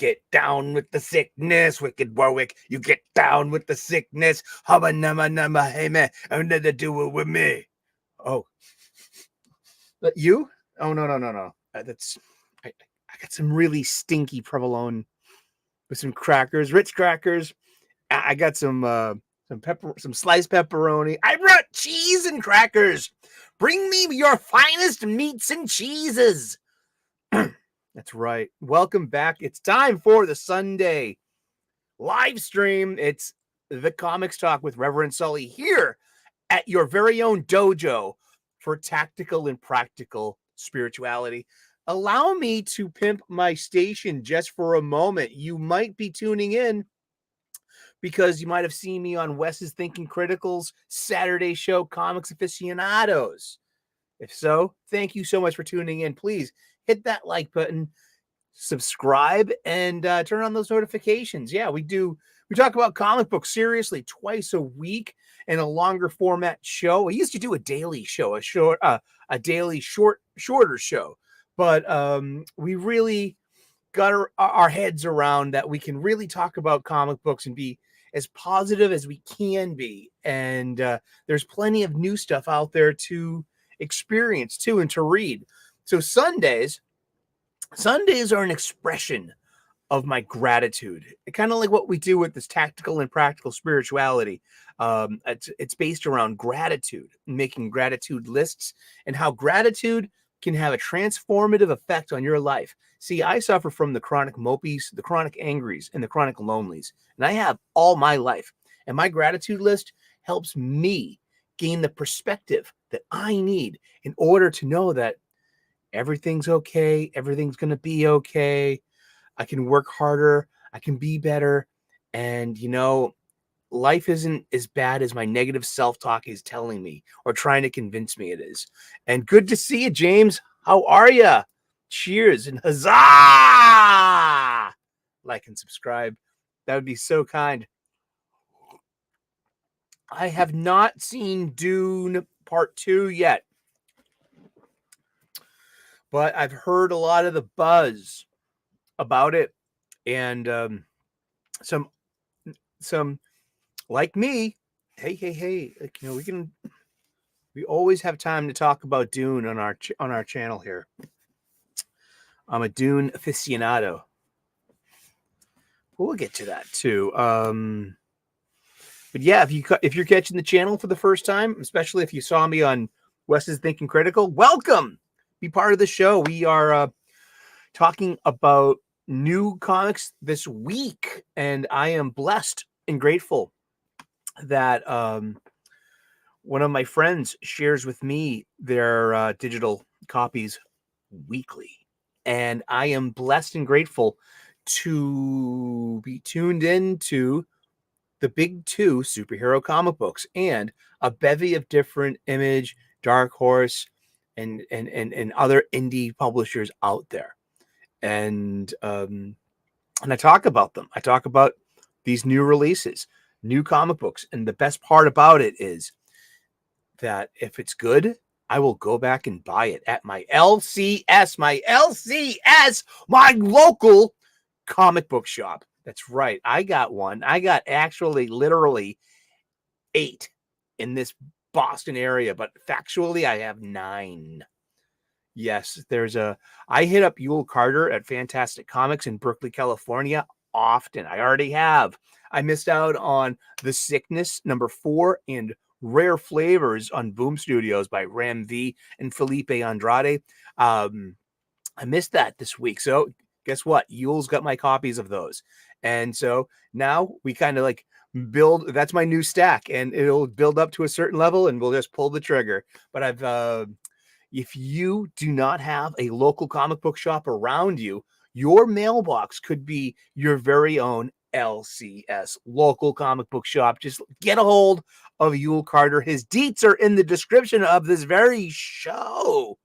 get down with the sickness, wicked Warwick. You get down with the sickness. Hubba numma numma, hey man, I'm gonna do it with me. Oh, but you? Oh no. That's I got some really stinky provolone with some crackers, Ritz crackers. I got some sliced pepperoni. I brought cheese and crackers. Bring me your finest meats and cheeses. That's right. Welcome back. It's time for the Sunday live stream. It's the Comics Talk with Reverend Sully here at your very own dojo for tactical and practical spirituality. Allow me to pimp my station just for a moment. You might be tuning in because you might have seen me on Wes's Thinking Critical's Saturday show, Comics Aficionados. If so, thank you so much for tuning in. Please hit that like button, subscribe, and turn on those notifications. Yeah, we talk about comic books seriously twice a week in a longer format show. We used to do a daily show, a daily shorter show, but we really got our heads around that we can really talk about comic books and be as positive as we can be. And there's plenty of new stuff out there to experience too and to read. So Sundays are an expression of my gratitude. Kind of like what we do with this tactical and practical spirituality. It's based around gratitude, making gratitude lists, and how gratitude can have a transformative effect on your life. See, I suffer from the chronic mopies, the chronic angries, and the chronic lonelies, and I have all my life. And my gratitude list helps me gain the perspective that I need in order to know that everything's okay, everything's going to be okay. I can work harder, I can be better, and life isn't as bad as my negative self-talk is telling me or trying to convince me it is. And good to see you, James. How are you? Cheers and huzzah! Like and subscribe. That would be so kind. I have not seen Dune Part 2 yet, but I've heard a lot of the buzz about it, and some like me, hey, like, we always have time to talk about Dune on our channel here. I'm a Dune aficionado. We'll get to that too. But yeah, if you're catching the channel for the first time, especially if you saw me on Wes's Thinking Critical, welcome. Be part of the show. We are talking about new comics this week, and I am blessed and grateful that one of my friends shares with me their digital copies weekly, and I am blessed and grateful to be tuned into the big two superhero comic books and a bevy of different Image, Dark Horse, and other indie publishers out there. And I talk about them. I talk about these new releases, new comic books. And the best part about it is that if it's good, I will go back and buy it at my LCS, my local comic book shop. That's right. I got one. I got actually literally 8 in this Boston area, but factually I have 9. Yes, I hit up Yule Carter at Fantastic Comics in Berkeley, California often. I already have. I missed out on The Sickness #4 and Rare Flavors on Boom Studios by REV and Felipe Andrade. I missed that this week. So guess what? Yule's got my copies of those. And so now we kind of like build. That's my new stack, and it'll build up to a certain level and we'll just pull the trigger. But if you do not have a local comic book shop around you, your mailbox could be your very own LCS, local comic book shop. Just get a hold of Yule Carter. His deets are in the description of this very show.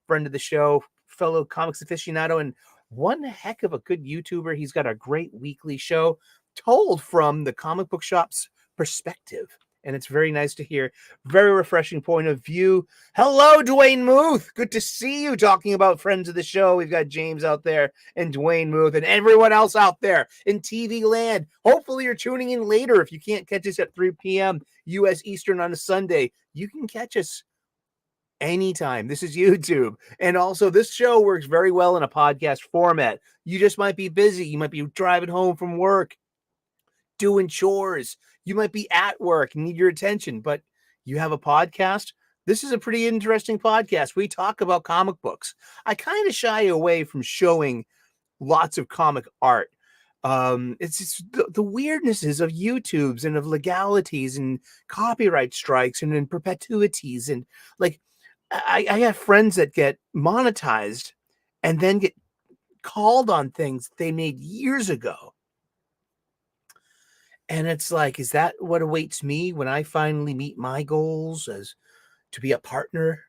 Friend of the show, fellow comics aficionado, and one heck of a good YouTuber. He's got a great weekly show told from the comic book shop's perspective. And it's very nice to hear. Very refreshing point of view. Hello, Dwayne Muth. Good to see you talking about friends of the show. We've got James out there and Dwayne Muth and everyone else out there in TV land. Hopefully you're tuning in later. If you can't catch us at 3 p.m. U.S. Eastern on a Sunday, you can catch us anytime. This is YouTube. And also this show works very well in a podcast format. You just might be busy. You might be driving home from work, doing chores. You might be at work, need your attention, but you have a podcast. This is a pretty interesting podcast. We talk about comic books. I kind of shy away from showing lots of comic art. It's just the weirdnesses of YouTubes and of legalities and copyright strikes and in perpetuities. And like, I have friends that get monetized and then get called on things they made years ago. And it's like, is that what awaits me when I finally meet my goals as to be a partner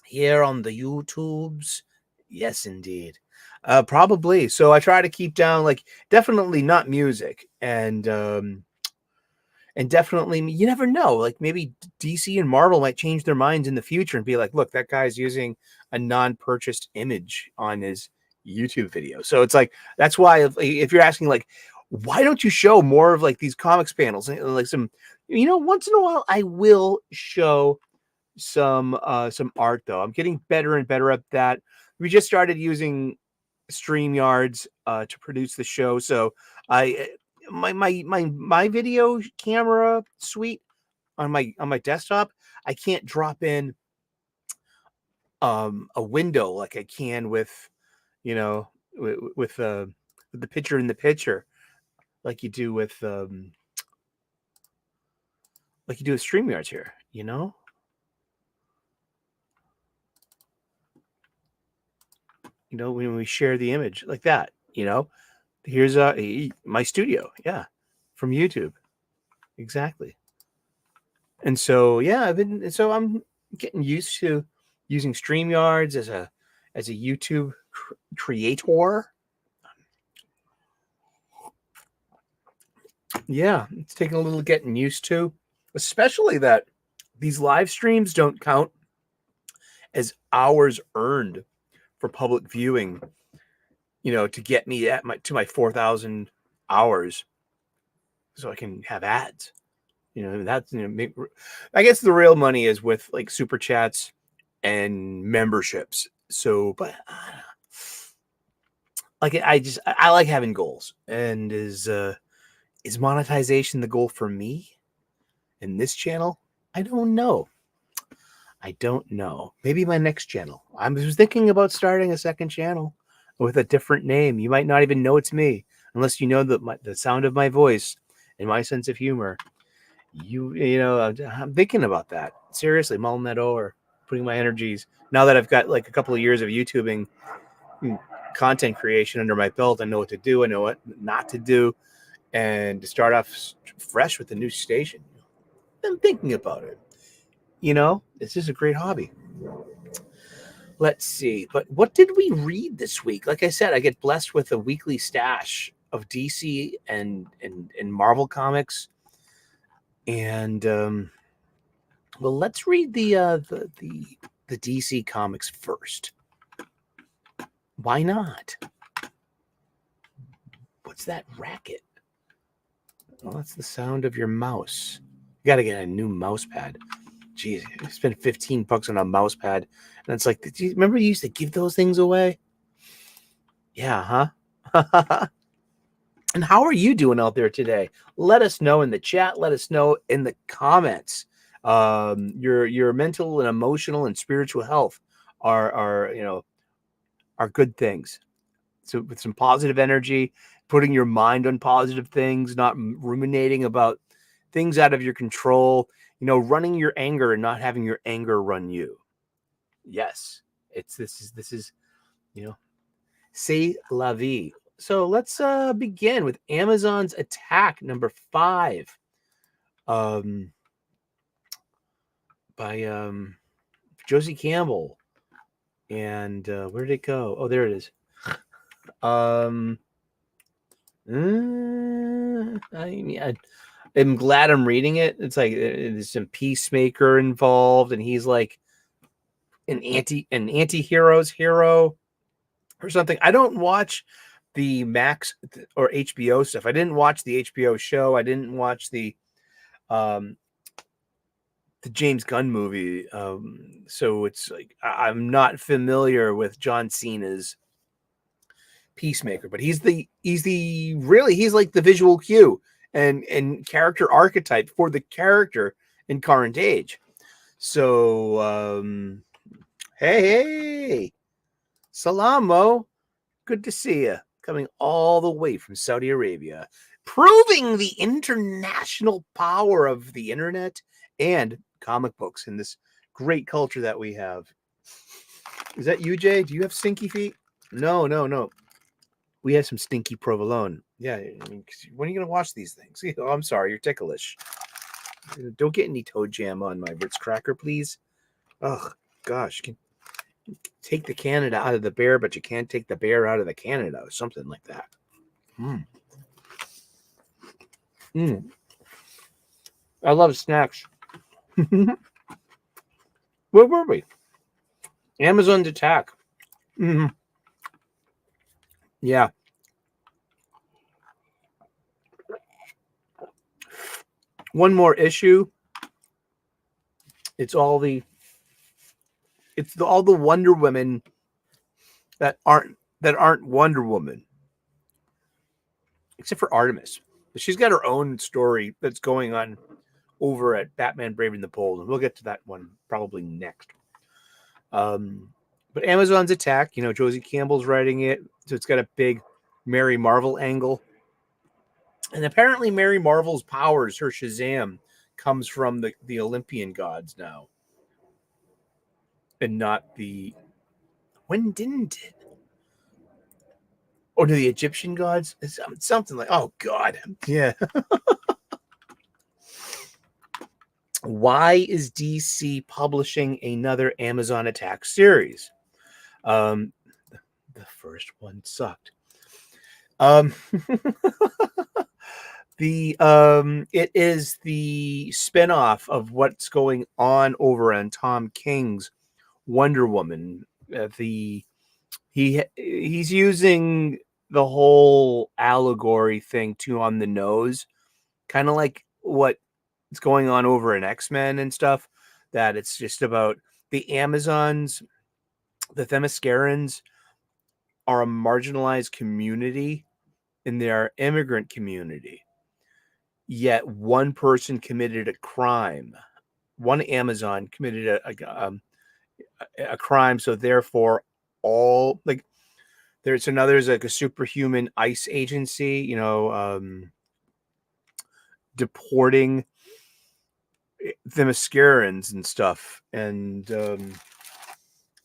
here on the YouTubes? Yes, indeed. Probably. So I try to keep down, like, definitely not music. And definitely, you never know. Like, maybe DC and Marvel might change their minds in the future and be like, look, that guy's using a non-purchased image on his YouTube video. So it's like, that's why if you're asking, like, why don't you show more of like these comics panels and like some, once in a while I will show some art though. I'm getting better and better at that. We just started using StreamYards to produce the show. So my video camera suite on my desktop, I can't drop in a window like I can with with the picture in the picture, like you do with StreamYards here, when we share the image like that, here's my studio, yeah, from YouTube, exactly. And so I'm getting used to using StreamYards as a YouTube creator. Yeah, it's taking a little getting used to, especially that these live streams don't count as hours earned for public viewing, to get me at my 4,000 hours so I can have ads. That's, I guess the real money is with like super chats and memberships. So, but like, I like having goals. And is monetization the goal for me in this channel? I don't know. Maybe my next channel. I was thinking about starting a second channel with a different name. You might not even know it's me unless you know the sound of my voice and my sense of humor. I'm thinking about that. Seriously, mulling that over, putting my energies. Now that I've got like a couple of years of YouTubing content creation under my belt, I know what to do. I know what not to do. And to start off fresh with a new station, I'm thinking about it. This is a great hobby. Let's see. But what did we read this week? Like I said, I get blessed with a weekly stash of DC and Marvel comics. And well, let's read the DC comics first. Why not? What's that racket? Well, that's the sound of your mouse. You got to get a new mouse pad. Jeez, I spent $15 on a mouse pad. And it's like, do you remember you used to give those things away? Yeah, huh? And how are you doing out there today? Let us know in the chat. Let us know in the comments. Your mental and emotional and spiritual health are good things. So with some positive energy, putting your mind on positive things, not ruminating about things out of your control, running your anger and not having your anger run you. Yes, this is c'est la vie. So let's begin with Amazon's Attack number 5, by Josie Campbell. And where did it go? Oh, there it is. I'm glad I'm reading it. It's like there's some Peacemaker involved, and he's like an anti-hero's hero or something. I don't watch the Max or HBO stuff. I didn't watch the HBO show. I didn't watch the James Gunn movie. So it's like I'm not familiar with John Cena's Peacemaker, but he's like the visual cue and character archetype for the character in current age. So hey, Salamo, good to see you, coming all the way from Saudi Arabia, proving the international power of the internet and comic books in this great culture that we have. Is that you, Jay? Do you have stinky feet? No. We have some stinky provolone. Yeah, I mean, when are you going to wash these things? Oh, I'm sorry, you're ticklish. Don't get any toe jam on my Ritz cracker, please. Oh, gosh. You can take the Canada out of the bear, but you can't take the bear out of the Canada or something like that. I love snacks. Where were we? Amazon's attack. Yeah. One more issue. It's all the Wonder Women that aren't Wonder Woman, except for Artemis. She's got her own story that's going on over at Batman Brave and the Bold, and we'll get to that one probably next. But Amazon's attack, Josie Campbell's writing it, so it's got a big Mary Marvel angle. And apparently Mary Marvel's powers, her Shazam, comes from the Olympian gods now. And not the... When didn't it? Or to the Egyptian gods? It's something like... Oh, God. Yeah. Why is DC publishing another Amazon attack series? The first one sucked. It is the spinoff of what's going on over on Tom King's Wonder Woman. He's using the whole allegory thing too on the nose, kind of like what's going on over in X-Men and stuff. That it's just about the Amazons, the Themyscirans are a marginalized community in their immigrant community. Yet one person committed a crime. One Amazon committed a crime, so therefore all there's like a superhuman ICE agency, deporting Themyscirans and stuff, and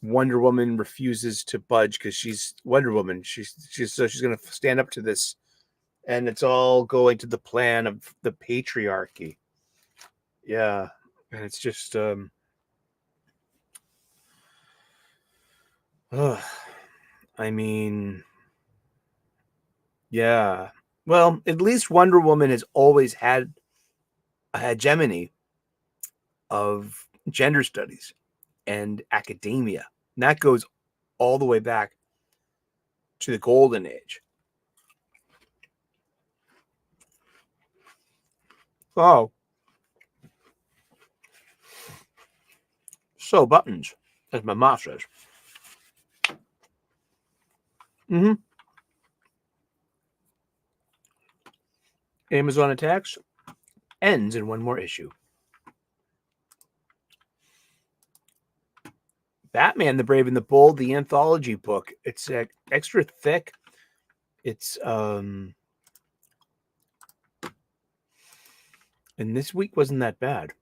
Wonder Woman refuses to budge because she's Wonder Woman. She's going to stand up to this. And it's all going to the plan of the patriarchy. Yeah. And it's just, I mean, yeah. Well, at least Wonder Woman has always had a hegemony of gender studies and academia. And that goes all the way back to the Golden Age. Oh. So buttons, as my mom says. Amazon attacks ends in one more issue. Batman, the Brave and the Bold, the anthology book. It's extra thick. It's and this week wasn't that bad.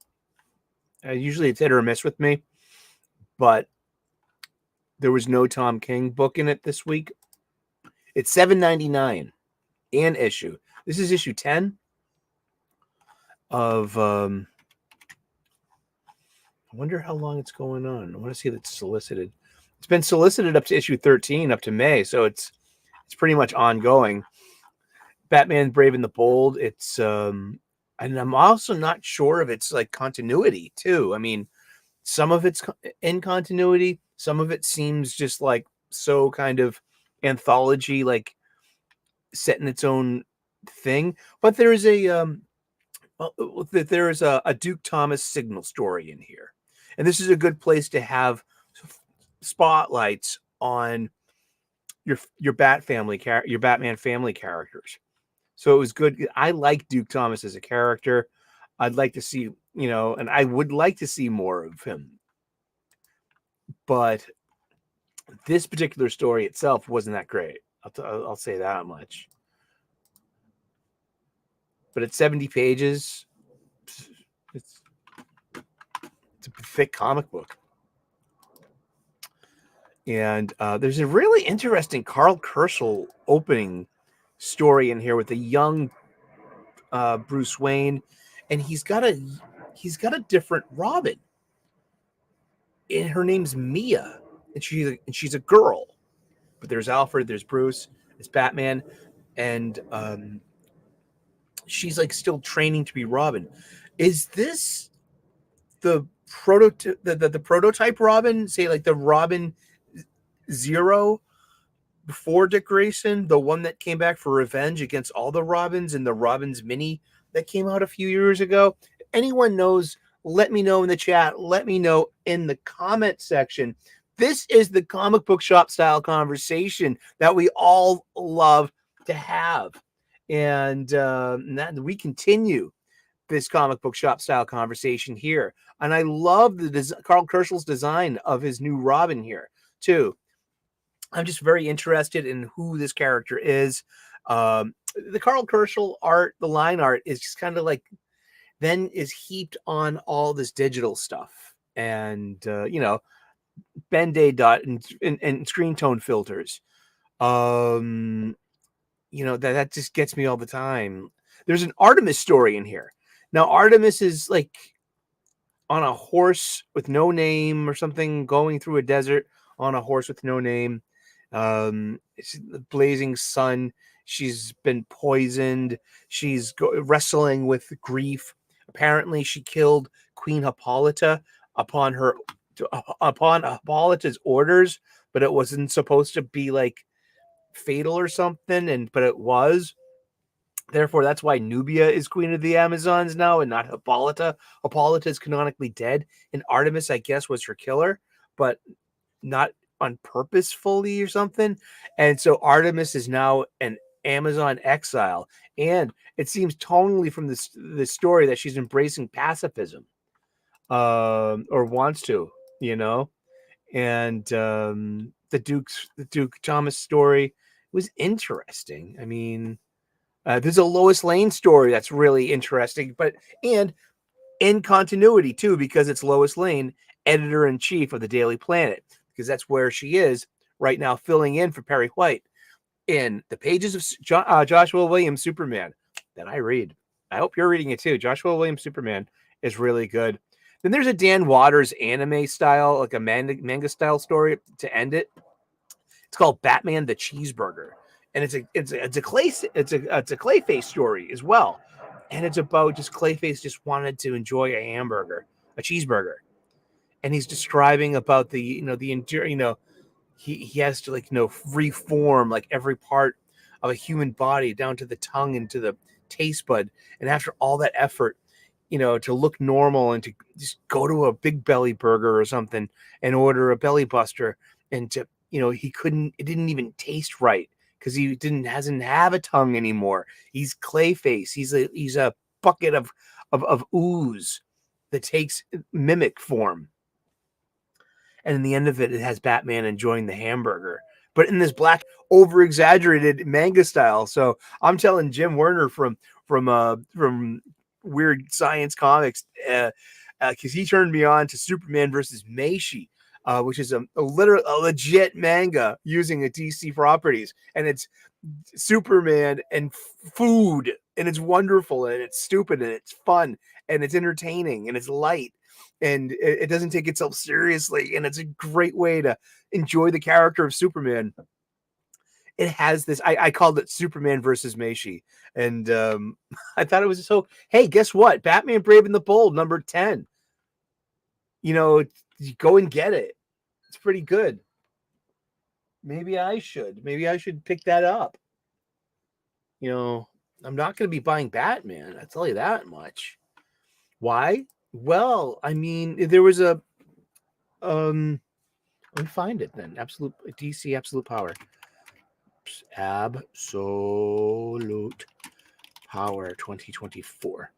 Usually it's hit or miss with me, but there was no Tom King book in it this week. It's $7.99 an issue. This is issue 10 of I wonder how long it's going on. I want to see if it's solicited. It's been solicited up to issue 13, up to May, so it's pretty much ongoing. Batman Brave and the Bold. It's I And I'm also not sure of its like continuity too. I mean, some of it's in continuity, some of it seems just like so kind of anthology, like set in its own thing. But there is a Duke Thomas signal story in here, and this is a good place to have spotlights on your Batman family characters. So it was good. I like Duke Thomas as a character. I'd like to see, and I would like to see more of him. But this particular story itself wasn't that great. I'll say that much. But at 70 pages, it's a thick comic book. And there's a really interesting Carl Kerschel opening story in here with a young Bruce Wayne, and he's got a different Robin. And her name's Mia, and she's a girl. But there's Alfred, there's Bruce, there's Batman, and she's like still training to be Robin. Is this the prototype Robin? Say like the Robin Zero before Dick Grayson, the one that came back for revenge against all the Robins, and the Robins mini that came out a few years ago. If anyone knows, let me know in the chat. Let me know in the comment section. This is the comic book shop style conversation that we all love to have. And that we continue this comic book shop style conversation here. And I love Carl Kerschel's design of his new Robin here too. I'm just very interested in who this character is. The Carl Kerschel art, the line art, is just kind of like then is heaped on all this digital stuff and Band-Aid dot and screen tone filters. That just gets me all the time. There's an Artemis story in here. Now Artemis is like on a horse with no name or something, going through a desert on a horse with no name. It's the blazing sun. She's been poisoned. She's wrestling with grief. Apparently, she killed Queen Hippolyta upon Hippolyta's orders, but it wasn't supposed to be like fatal or something. But it was. Therefore, that's why Nubia is queen of the Amazons now, and not Hippolyta. Hippolyta is canonically dead, and Artemis, I guess, was her killer, but not on purposefully or something. And so Artemis is now an Amazon exile, and it seems tonally from this story that she's embracing pacifism, or wants to, And the Duke Thomas story was interesting. I mean, there's a Lois Lane story that's really interesting, and in continuity too, because it's Lois Lane, editor-in-chief of the Daily Planet, because that's where she is right now, filling in for Perry White in the pages of Joshua Williams Superman that I read. I hope you're reading it too. Joshua Williams Superman is really good. Then there's a Dan Waters anime style, like a manga style story to end it. It's called Batman the Cheeseburger, and it's a Clayface story as well, and it's about just Clayface just wanted to enjoy a cheeseburger, and he's describing about he has to reform like every part of a human body down to the tongue and to the taste bud, and after all that effort, to look normal and to just go to a Big Belly burger or something and order a belly buster, and to it didn't even taste right because he hasn't have a tongue anymore. He's Clayface. He's a bucket of ooze that takes mimic form. And in the end of it, it has Batman enjoying the hamburger, but in this black, over-exaggerated manga style. So I'm telling Jim Werner from Weird Science Comics, because he turned me on to Superman versus Meishi, which is a legit manga using a DC properties, and it's Superman and food, and it's wonderful, and it's stupid, and it's fun, and it's entertaining, and it's light, and it doesn't take itself seriously, and it's a great way to enjoy the character of Superman. it has this. I called it Superman versus Meishi, and I thought it was so. Hey, guess what? Batman Brave and the Bold, number 10. You know, go and get it. It's pretty good. Maybe I should pick that up. You know, I'm not going to be buying Batman. I tell you that much. Why? Well, I mean, there was a let me find it then. DC Absolute Power. Absolute Power 2024.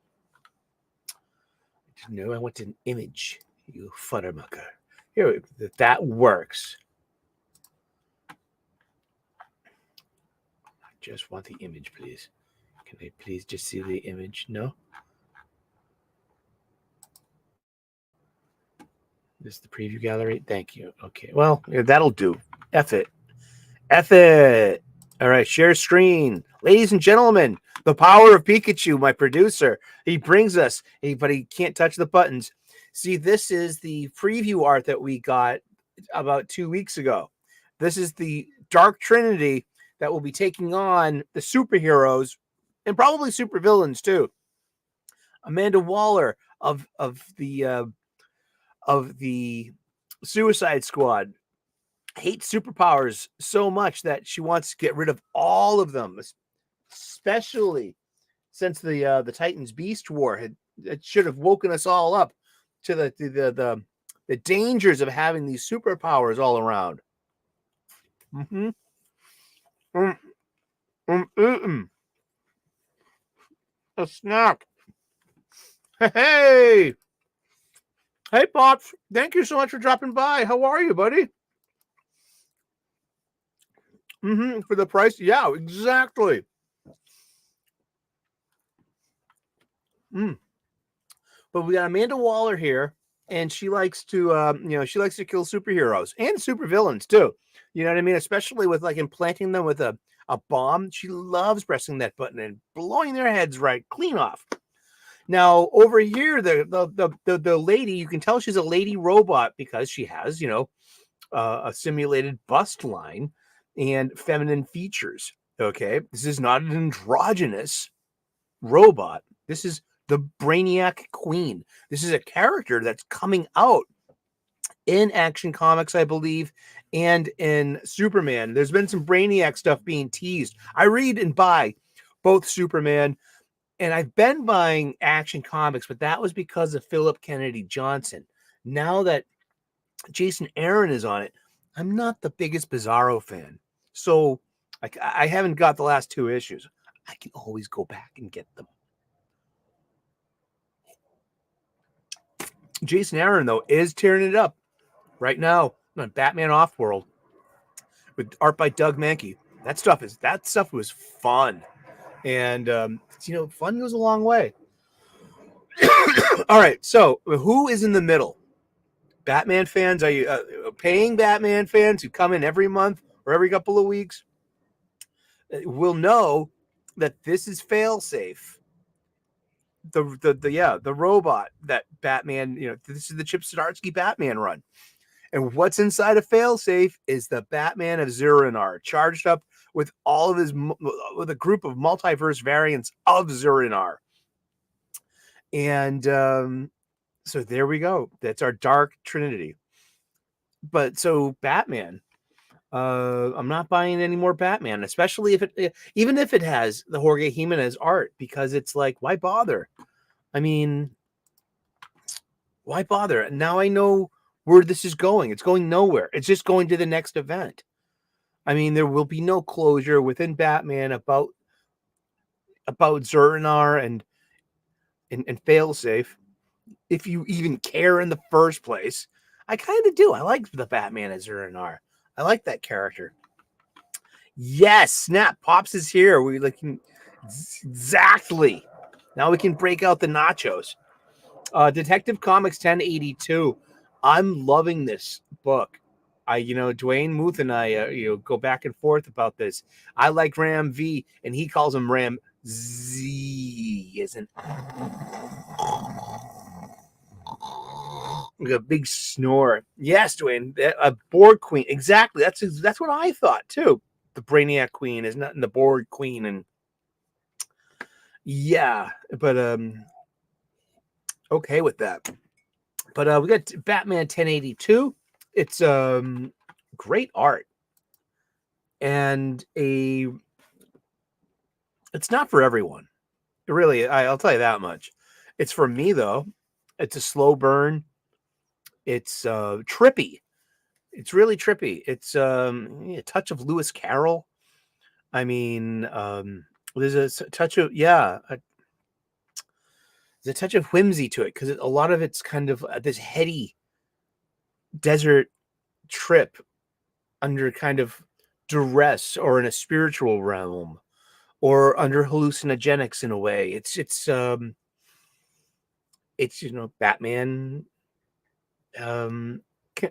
No, I want an image, you futtermucker. Here, that works. I just want the image, please. Can I please just see the image? No? This is the preview gallery. Thank you. Okay, well, that'll do. F it. F it. All right, share screen. Ladies and gentlemen, the power of Pikachu, my producer. He brings us, but he can't touch the buttons. See, this is the preview art that we got about 2 weeks ago. This is the Dark Trinity that will be taking on the superheroes and probably supervillains too. Amanda Waller of the Suicide Squad hates superpowers so much that she wants to get rid of all of them, especially since the Titans Beast War it should have woken us all up to the dangers of having these superpowers all around. A snack. Hey, Pops! Thank you so much for dropping by. How are you, buddy? For the price, yeah, exactly. But we got Amanda Waller here, and she likes to, she likes to kill superheroes and supervillains too. You know what I mean? Especially with like implanting them with a bomb. She loves pressing that button and blowing their heads right clean off. Now over here, the lady, you can tell she's a lady robot because she has, a simulated bust line and feminine features. Okay, this is not an androgynous robot. This is the Brainiac Queen. This is a character that's coming out in Action Comics, I believe, and in Superman. There's been some Brainiac stuff being teased. I read and buy both Superman, and I've been buying Action Comics, but that was because of Philip Kennedy Johnson. Now that Jason Aaron is on it, I'm not the biggest Bizarro fan. So I haven't got the last 2 issues. I can always go back and get them. Jason Aaron, though, is tearing it up right now on Batman Offworld with art by Doug Mankey. That stuff was fun. And, fun goes a long way. All right. So who is in the middle? Batman fans? Are you paying Batman fans who come in every month or every couple of weeks? Will know that this is failsafe. The robot that Batman, this is the Chip Zdarsky Batman run. And what's inside of failsafe is the Batman of Zur-En-Arrh, charged up with all of with a group of multiverse variants of Zur-En-Arrh. And so there we go. That's our Dark Trinity. But so Batman, I'm not buying any more Batman, especially even if it has the Jorge Jimenez art, because it's like, why bother? I mean, why bother? Now I know where this is going. It's going nowhere. It's just going to the next event. I mean, there will be no closure within Batman about Zur-En-Arrh and failsafe, if you even care in the first place. I kind of do. I like the Batman as Zur-En-Arrh. I like that character. Yes, snap. Pops is here. We like exactly. Now we can break out the nachos. Detective Comics 1082. I'm loving this book. Dwayne Muth and I, go back and forth about this. I like Ram V, and he calls him Ram Z. Isn't a big snore? Yes, Dwayne, a board queen. Exactly. That's what I thought too. the Brainiac Queen is not in the Borg Queen, and yeah, but okay with that. But we got Batman 1082. It's great art, and it's not for everyone. Really, I'll tell you that much. It's for me though. It's a slow burn. It's trippy. It's really trippy. It's a touch of Lewis Carroll. I mean, there's a touch of there's a touch of whimsy to it because a lot of it's kind of this heady desert trip under kind of duress or in a spiritual realm or under hallucinogenics in a way. It's Batman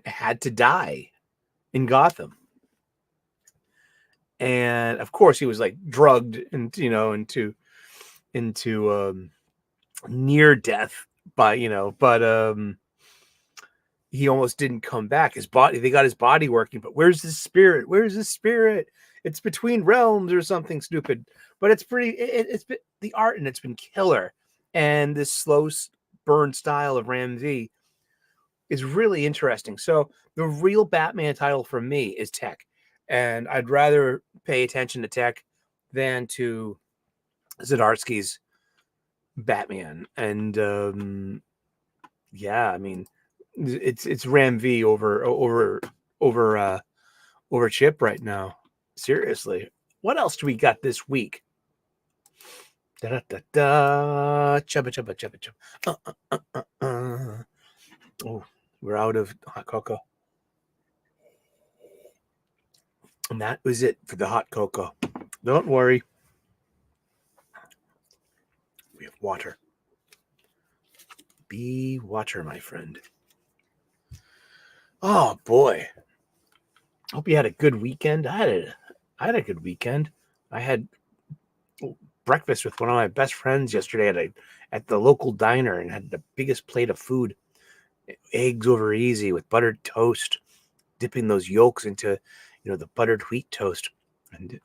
had to die in Gotham, and of course he was like drugged and into near death but he almost didn't come back. They got his body working, but where's his spirit? It's between realms or something stupid, but it's it's been the art, and it's been killer. And this slow burn style of Ram V is really interesting. So the real Batman title for me is Tech, and I'd rather pay attention to Tech than to Zdarsky's Batman. And yeah, I mean, it's Ram V over Chip right now. Seriously, what else do we got this week? Da da da chubba chubba chubba chubba. Oh, we're out of hot cocoa, and that was it for the hot cocoa. Don't worry, we have water. Be water, my friend. Oh boy, hope you had a good weekend. I had a good weekend. I had breakfast with one of my best friends yesterday at the local diner and had the biggest plate of food. Eggs over easy with buttered toast, dipping those yolks into the buttered wheat toast. And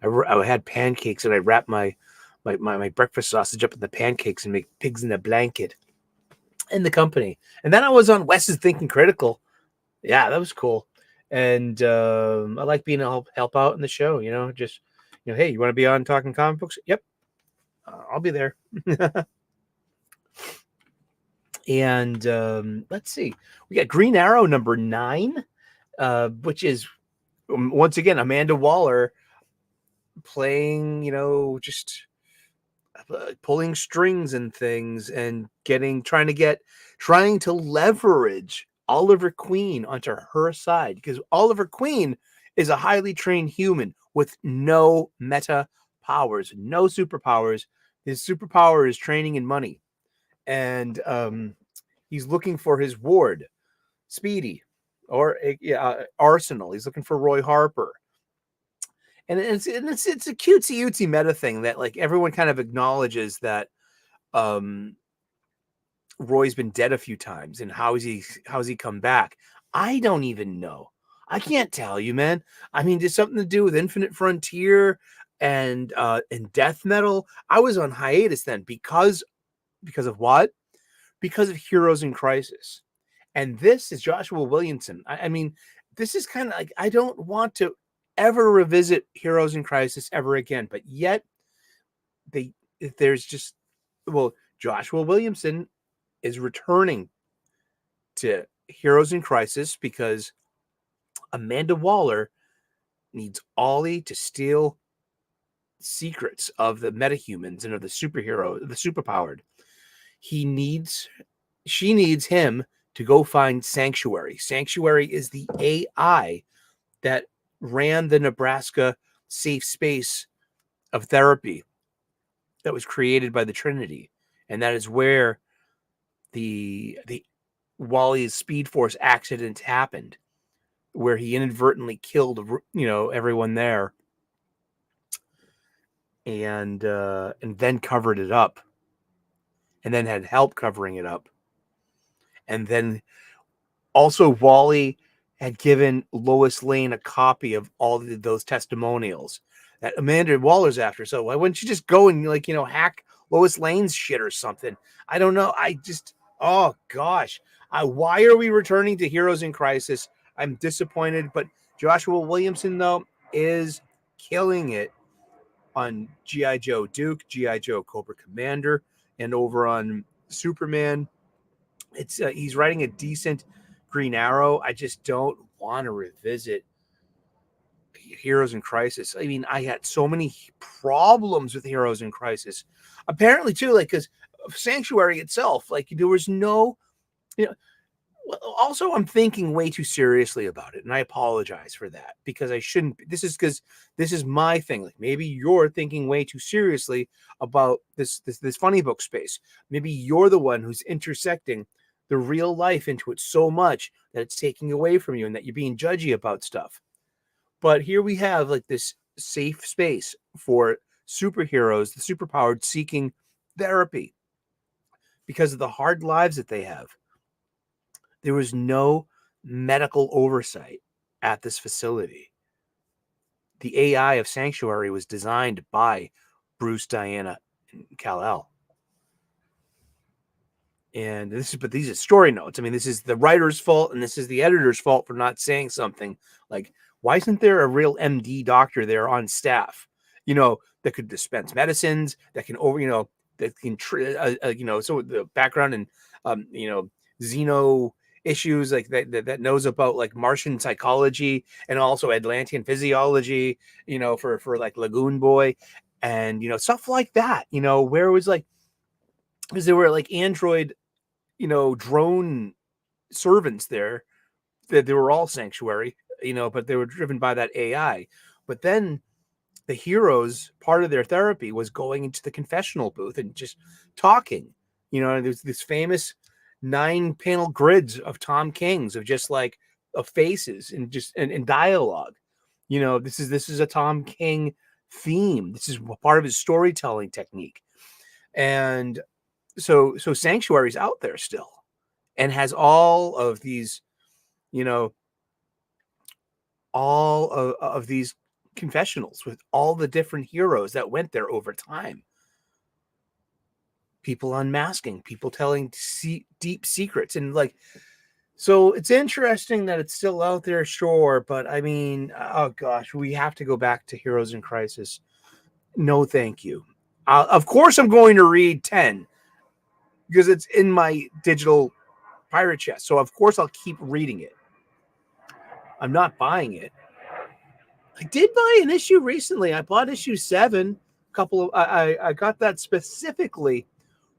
I had pancakes, and I wrapped my breakfast sausage up in the pancakes and make pigs in a blanket in the company. And then I was on Wes's Thinking Critical. Yeah, that was cool. And I like being able to help out in the show, just, hey, you want to be on Talking Comic Books? Yep. I'll be there. And let's see. We got Green Arrow number 9, which is, once again, Amanda Waller playing, just pulling strings and things and trying to leverage Oliver Queen onto her side, because Oliver Queen is a highly trained human with no meta powers, no superpowers. His superpower is training and money. And he's looking for his ward, Speedy, or Arsenal. He's looking for Roy Harper. And it's a cutesy meta thing that like everyone kind of acknowledges that Roy's been dead a few times, and how's he come back? I don't even know. I can't tell you, man. I mean, there's something to do with Infinite Frontier and death metal. I was on hiatus then because of what? Because of Heroes in Crisis. And this is Joshua Williamson. I mean, this is kind of like, I don't want to ever revisit Heroes in Crisis ever again, but yet Joshua Williamson is returning to Heroes in Crisis because Amanda Waller needs Ollie to steal secrets of the metahumans and of the superhero, the superpowered. She needs him to go find Sanctuary. Sanctuary is the AI that ran the Nebraska safe space of therapy that was created by the Trinity. And that is where the Wally's Speed Force accident happened, where he inadvertently killed, everyone there, and then covered it up, and then had help covering it up. And then also Wally had given Lois Lane a copy of all those testimonials that Amanda Waller's after. So why wouldn't you just go and, like, you know, hack Lois Lane's shit or something? I don't know. Oh gosh. Why are we returning to Heroes in Crisis? I'm disappointed, but Joshua Williamson, though, is killing it on G.I. Joe Duke, G.I. Joe Cobra Commander, and over on Superman. It's he's writing a decent Green Arrow. I just don't want to revisit Heroes in Crisis. I mean, I had so many problems with Heroes in Crisis. Apparently, too, like, because Sanctuary itself, like, there was no, you know. Also, I'm thinking way too seriously about it, and I apologize for that, because I shouldn't. This is because this is my thing. Like, maybe you're thinking way too seriously about this funny book space. Maybe you're the one who's intersecting the real life into it so much that it's taking away from you, and that you're being judgy about stuff. But here we have, like, this safe space for superheroes, the superpowered, seeking therapy because of the hard lives that they have. There was no medical oversight at this facility. The AI of Sanctuary was designed by Bruce, Diana, and Kal-El. And these are story notes. I mean, this is the writer's fault, and this is the editor's fault for not saying something like, why isn't there a real MD doctor there on staff, you know, that could dispense medicines, that can that can, so the background and, Xeno issues, like that knows about, like, Martian psychology and also Atlantean physiology, for like Lagoon Boy and, stuff like that, where it was like, because there were, like, android, drone servants there, that they were all Sanctuary, but they were driven by that AI. But then the heroes, part of their therapy was going into the confessional booth and just talking. There's this famous 9-panel grids of Tom King's, of just, like, of faces and just and dialogue. This is a Tom King theme. This is part of his storytelling technique. And so Sanctuary's out there still, and has all of these, all of these confessionals with all the different heroes that went there over time. People unmasking, people telling deep secrets. And, like, so it's interesting that it's still out there, sure, but I mean, oh gosh, we have to go back to Heroes in Crisis. No, thank you. Of course, I'm going to read 10 because it's in my digital pirate chest. So of course I'll keep reading it. I'm not buying it. I did buy an issue recently. I bought issue 7. I got that specifically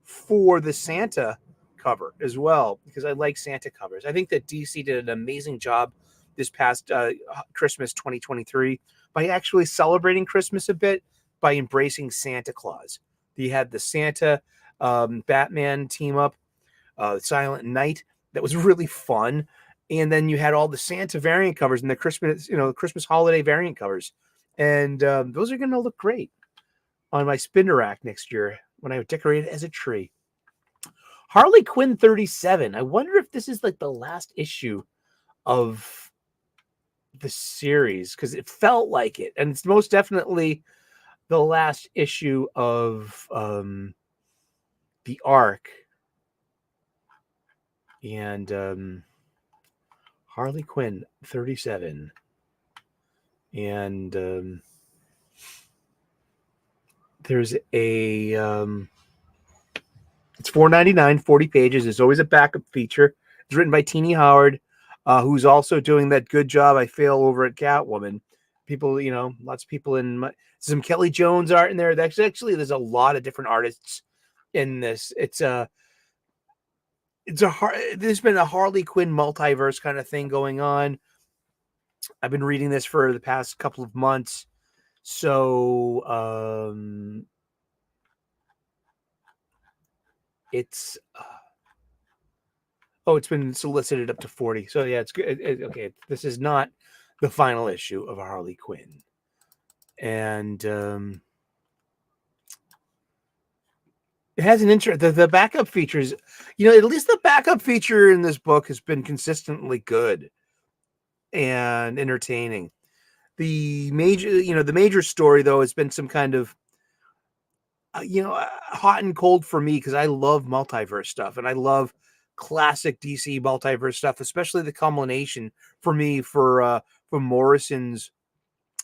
for the Santa cover as well, because I like Santa covers. I think that DC did an amazing job this past Christmas 2023 by actually celebrating Christmas a bit by embracing Santa Claus. You had the Santa Batman team up, Silent Night, that was really fun. And then you had all the Santa variant covers and the Christmas holiday variant covers. And those are going to look great on my spinner rack next year when I decorate it as a tree. Harley Quinn 37. I wonder if this is, like, the last issue of the series, because it felt like it. And it's most definitely the last issue of the arc. And Harley Quinn 37. And there's a it's $4.99, 40 pages. There's always a backup feature. It's written by Teenie Howard, who's also doing that good job I feel over at Catwoman. People, lots of people some Kelly Jones art in there. There's a lot of different artists in this. There's been a Harley Quinn multiverse kind of thing going on. I've been reading this for the past couple of months. So, it's it's been solicited up to 40. So yeah, it's good. Okay. This is not the final issue of Harley Quinn. And, it has an interest. The backup features, at least the backup feature in this book has been consistently good. and entertaining. The major story though has been some kind of hot and cold for me, because I love multiverse stuff and I love classic DC multiverse stuff, especially the culmination for me for Morrison's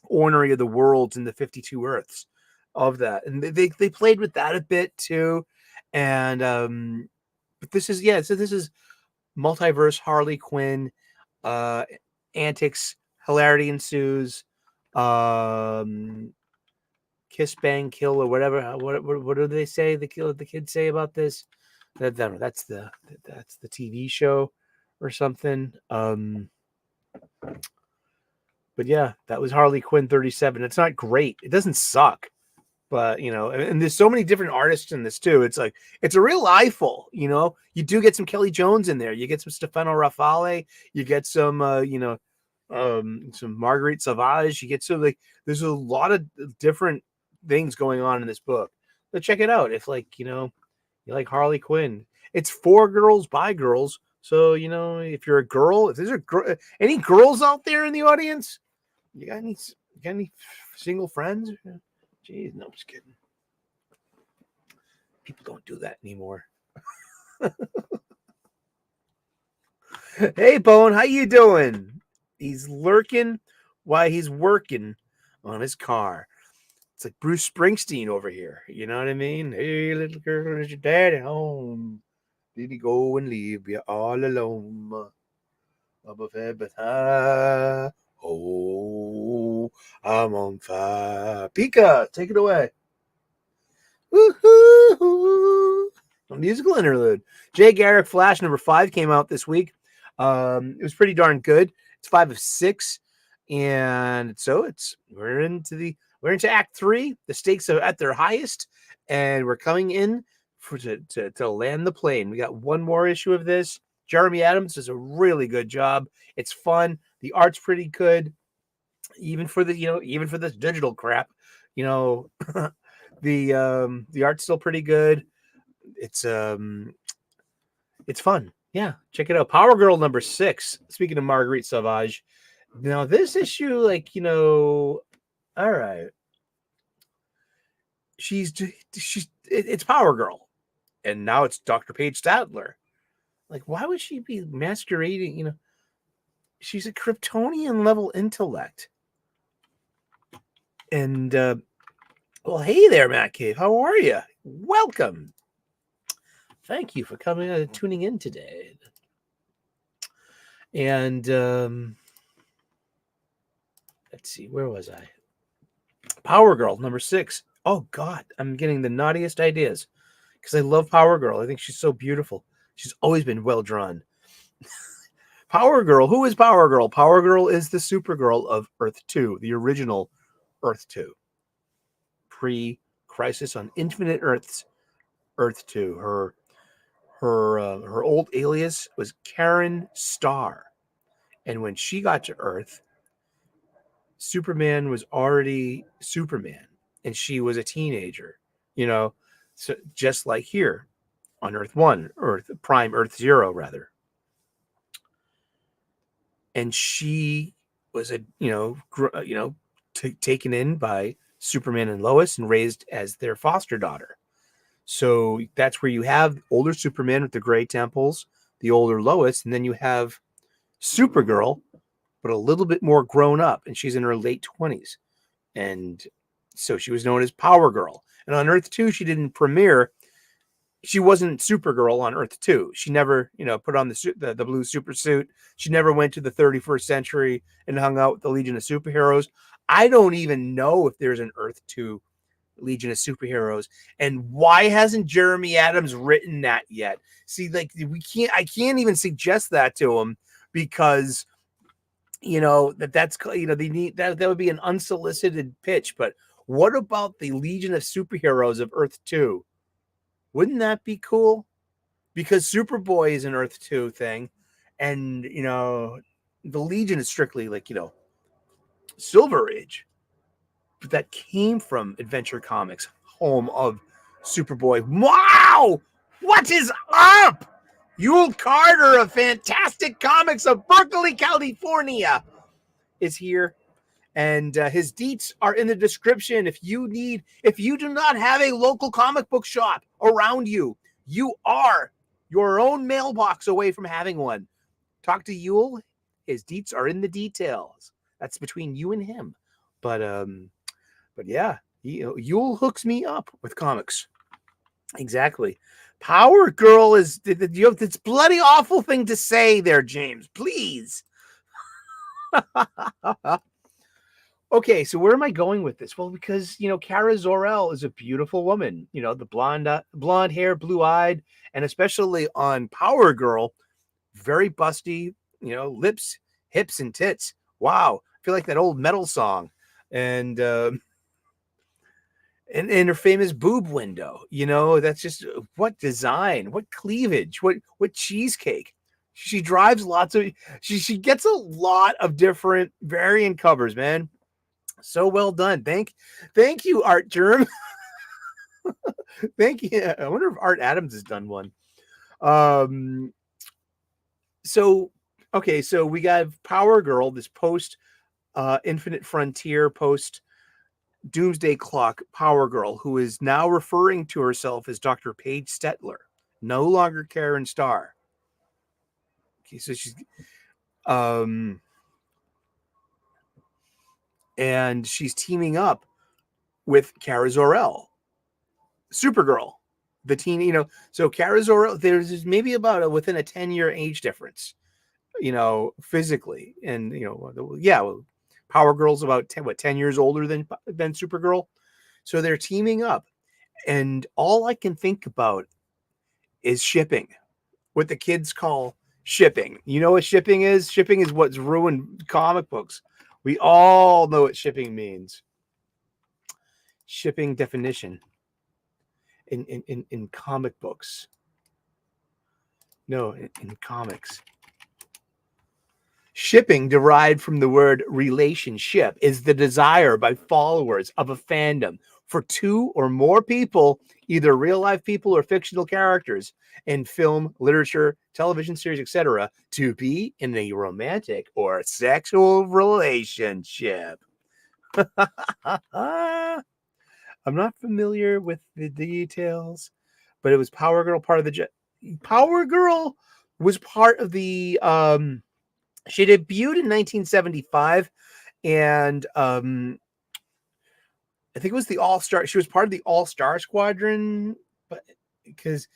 Ornery of the Worlds and the 52 Earths of that, and they played with that a bit too, and but this is multiverse Harley Quinn, antics, hilarity ensues, kiss bang kill or whatever. What do they say? The kids say about this? That's the TV show or something. But yeah, that was Harley Quinn 37. It's not great. It doesn't suck. But, and there's so many different artists in this too. It's like, it's a real eyeful, you do get some Kelly Jones in there. You get some Stefano Raffaele. You get some, some Marguerite Sauvage. You get some, there's a lot of different things going on in this book. So check it out. If you like Harley Quinn, it's for girls by girls. So, if you're a girl, if there's any girls out there in the audience, you got any single friends? Jeez, no, I'm just kidding. People don't do that anymore. Hey, Bone, how you doing? He's lurking while he's working on his car. It's like Bruce Springsteen over here. You know what I mean? Hey, little girl, is your daddy home? Did he go and leave you all alone? Above everything. Oh, I'm on fire. Pika, take it away. Woohoo! A musical interlude. Jay Garrick Flash number 5 came out this week. It was pretty darn good. It's 5 of 6, and so we're into Act 3. The stakes are at their highest, and we're coming in to land the plane. We got one more issue of this. Jeremy Adams does a really good job. It's fun. The art's pretty good, even for this digital crap. The art's still pretty good. It's fun. Yeah, check it out. Power Girl number 6. Speaking of Marguerite Sauvage, now this issue, all right. It's Power Girl, and now it's Dr. Paige Statler. Why would she be masquerading? She's a Kryptonian level intellect. And, well, hey there, Matt Cave. How are you? Welcome. Thank you for coming and tuning in today. And, let's see, where was I? Power Girl, number 6. Oh, God, I'm getting the naughtiest ideas because I love Power Girl. I think she's so beautiful. She's always been well drawn. Power Girl. Who is Power Girl? Power Girl is the Supergirl of Earth 2, the original Earth 2. Pre-Crisis on Infinite Earths, Earth 2. Her old alias was Karen Starr. And when she got to Earth, Superman was already Superman. And she was a teenager, so just like here on Earth 1, Earth 0, rather. And she was taken in by Superman and Lois and raised as their foster daughter. So that's where you have older Superman with the gray temples, the older Lois, and then you have Supergirl, but a little bit more grown up, and she's in her late 20s. And so she was known as Power Girl. And on Earth 2, she didn't premiere. She wasn't Supergirl on Earth 2. She never, put on the blue super suit. She never went to the 31st century and hung out with the Legion of Superheroes. I don't even know if there's an Earth 2 Legion of Superheroes. And why hasn't Jeremy Adams written that yet? See, I can't even suggest that to him because, they need that would be an unsolicited pitch. But what about the Legion of Superheroes of Earth 2? Wouldn't that be cool? Because Superboy is an Earth 2 thing. And, the Legion is strictly Silver Age. But that came from Adventure Comics, home of Superboy. Wow! What is up? Yul Carter of Fantastic Comics of Berkeley, California. is here. And his deets are in the description. If you do not have a local comic book shop around you, you are your own mailbox away from having one. Talk to Yule. His deets are in the details. That's between you and him. But yeah, Yule hooks me up with comics. Exactly. Power Girl is you have this bloody awful thing to say there, James. Please. Okay, so where am I going with this? Well, because, Kara Zor-El is a beautiful woman. The blonde hair, blue-eyed, and especially on Power Girl, very busty, lips, hips, and tits. Wow, I feel like that old metal song. And her famous boob window, that's just what design, what cleavage, what cheesecake. She drives lots of, she gets a lot of different variant covers, man. So well done. Thank you, Art Germ. Thank you. I wonder if Art Adams has done one. So we got Power Girl, this post Infinite Frontier, post Doomsday Clock Power Girl, who is now referring to herself as Dr. Paige Stetler, no longer Karen Starr. Okay, so she's and she's teaming up with Kara Zor-El, Supergirl, the teen, so Kara Zor-El, there's maybe about within a 10-year age difference, physically. And, Power Girl's about 10 years older than Supergirl. So they're teaming up. And all I can think about is shipping, what the kids call shipping. You know what shipping is? Shipping is what's ruined comic books. We all know what shipping means. Shipping definition in comic books. No, in comics. Shipping, derived from the word relationship, is the desire by followers of a fandom for two or more people, either real life people or fictional characters, in film, literature, television series, etc., to be in a romantic or sexual relationship. I'm not familiar with the details, but it was Power Girl, part of the Power Girl was part of the she debuted in 1975, and I think it was the All-Star. She was part of the All-Star Squadron, but because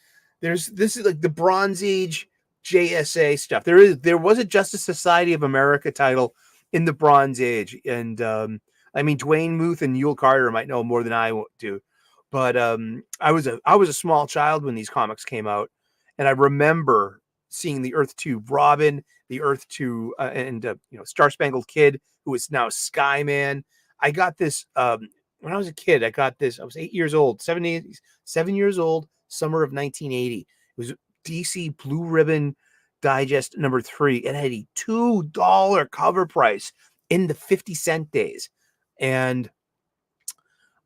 this is like the Bronze Age JSA stuff. There was a Justice Society of America title in the Bronze Age, and Dwayne Muth and Yule Carter might know more than I do, but I was a small child when these comics came out, and I remember seeing the Earth 2 Robin, the Earth 2 and Star Spangled Kid, who is now Skyman. I got this when I was a kid. I got this. I was 8 years old, 7 years old, summer of 1980. It was DC Blue Ribbon Digest number 3. It had a $2 cover price in the 50-cent days, and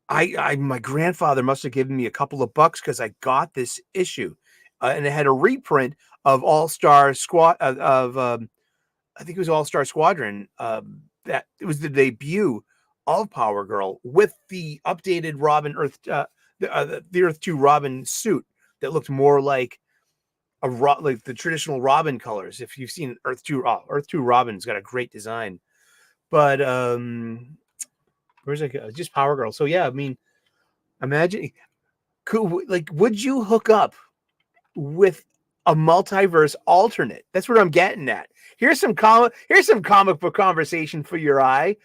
my grandfather must have given me a couple of bucks because I got this issue, and it had a reprint of All-Star Squad I think it was All-Star Squadron. That it was the debut of Power Girl with the updated Robin the Earth 2 Robin suit that looked more like like the traditional Robin colors. If you've seen Earth 2 Robin's got a great design. But where's it go? Just Power Girl. So yeah, imagine would you hook up with a multiverse alternate? That's what I'm getting at. Here's some comic book conversation for your eye.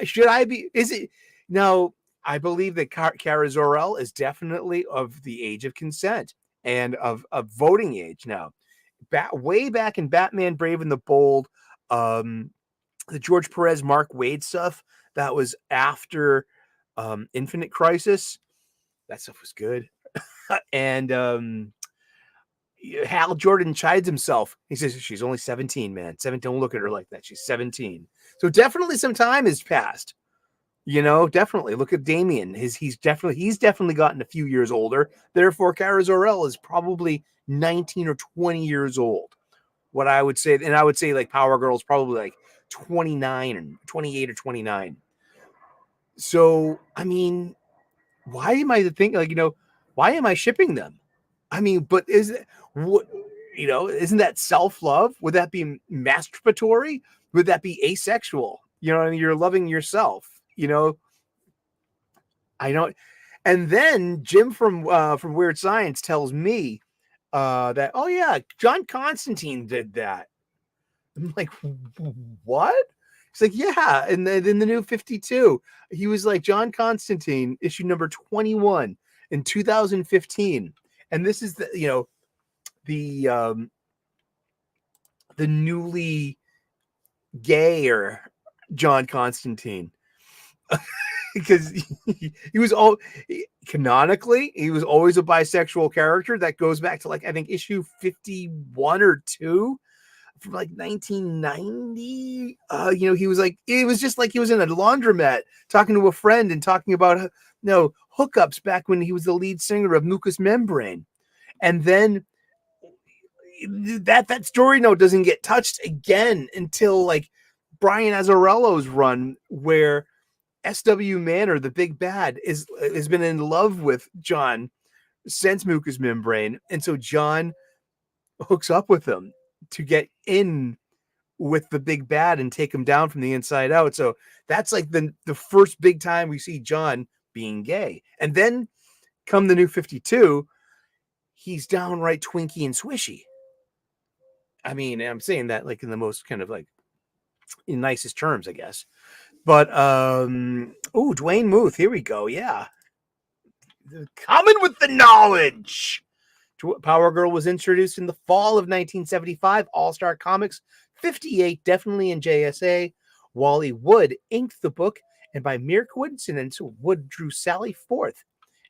Should I be? Is it now? I believe that Kara Zor-El is definitely of the age of consent and of voting age now. Way back in Batman Brave and the Bold, the George Perez, Mark Waid stuff, that was after Infinite Crisis. That stuff was good. And Hal Jordan chides himself. He says, she's only 17, man. 17, don't look at her like that. She's 17. So definitely some time has passed. Definitely. Look at Damien. He's definitely gotten a few years older. Therefore, Kara Zor-El is probably 19 or 20 years old. What I would say, and I would say like Power Girl is probably like 29 and 28 or 29. So, I mean, why am I thinking, like, why am I shipping them? I mean, but is it what, isn't that self-love? Would that be masturbatory? Would that be asexual? I mean, you're loving yourself, I don't. And then Jim from Weird Science tells me that, oh yeah, John Constantine did that. I'm like, what? He's like, yeah, and in the New 52, he was like John Constantine, issue number 21 in 2015, and this is the the newly gayer John Constantine. Because he was canonically, he was always a bisexual character. That goes back to, like, I think issue 51 or 2 from like 1990. He was like, it was just like he was in a laundromat talking to a friend and talking about hookups back when he was the lead singer of Mucous Membrane. And then that story note doesn't get touched again until like Brian Azzarello's run, where S.W. Manor, the big bad, has been in love with John since Mucous Membrane. And so John hooks up with him to get in with the big bad and take him down from the inside out. So that's like the first big time we see John being gay. And then come the New 52, he's downright Twinkie and Swishy. I mean, I'm saying that like in the most kind of like in nicest terms, I guess. But Dwayne Muth, here we go. Yeah, coming with the knowledge. Power Girl was introduced in the fall of 1975. All-Star Comics 58, definitely in JSA. Wally Wood inked the book, and by mere coincidence, Wood drew Sally Forth,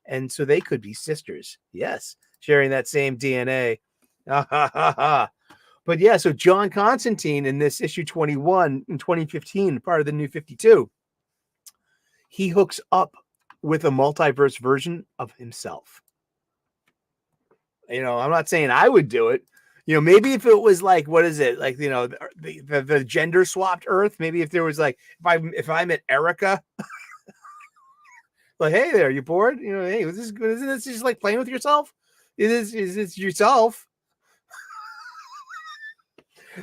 and so they could be sisters. Yes, sharing that same DNA. But yeah, so John Constantine in this issue 21 in 2015, part of the New 52, he hooks up with a multiverse version of himself. I'm not saying I would do it. Maybe if it was like, what is it? Like, the gender swapped Earth. Maybe if there was like, if I met Erica, like, hey there, you bored? Hey, isn't this just like playing with yourself? Is this yourself?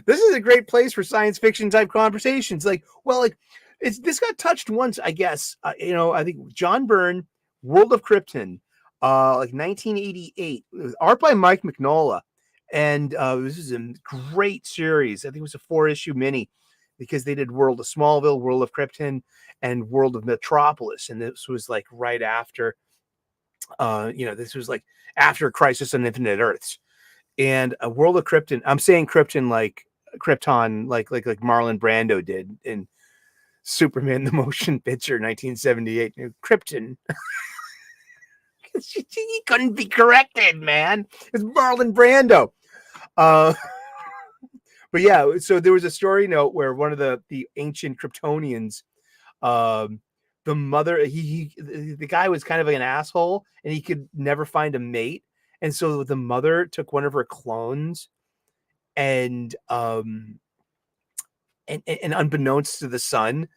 This is a great place for science fiction type conversations. Like, well, like this got touched once, I guess. I think John Byrne, World of Krypton, like 1988. It was art by Mike Mignola, and this is a great series. I think it was a 4-issue mini because they did World of Smallville, World of Krypton, and World of Metropolis, and this was like right after. This was like after Crisis on Infinite Earths. And a World of Krypton. I'm saying Krypton like Krypton, like Marlon Brando did in Superman the Motion Picture, 1978. Krypton. He couldn't be corrected, man. It's Marlon Brando. But yeah, so there was a story note where one of the ancient Kryptonians, the mother, the guy was kind of like an asshole, and he could never find a mate. And so the mother took one of her clones and unbeknownst to the son,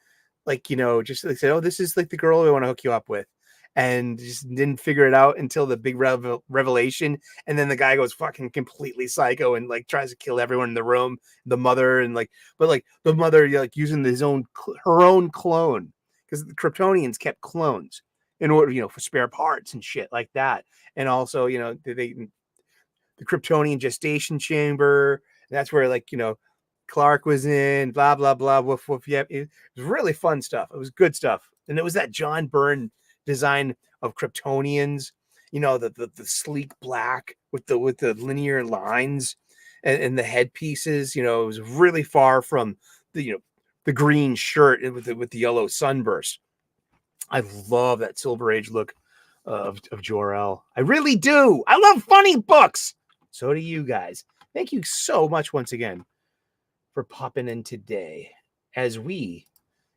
like, just like said, oh, this is like the girl I want to hook you up with. And just didn't figure it out until the big revelation. And then the guy goes fucking completely psycho and like tries to kill everyone in the room, the mother, and but the mother like using her own clone, because the Kryptonians kept clones in order, for spare parts and shit like that. And also, the Kryptonian gestation chamber. That's where Clark was in, blah, blah, blah, woof, woof. Yeah, it was really fun stuff. It was good stuff. And it was that John Byrne design of Kryptonians, the sleek black with the linear lines and the headpieces. It was really far from the green shirt with the yellow sunburst. I love that Silver Age look of Jor-El. I really do. I love funny books. So do you guys. Thank you so much once again for popping in today as we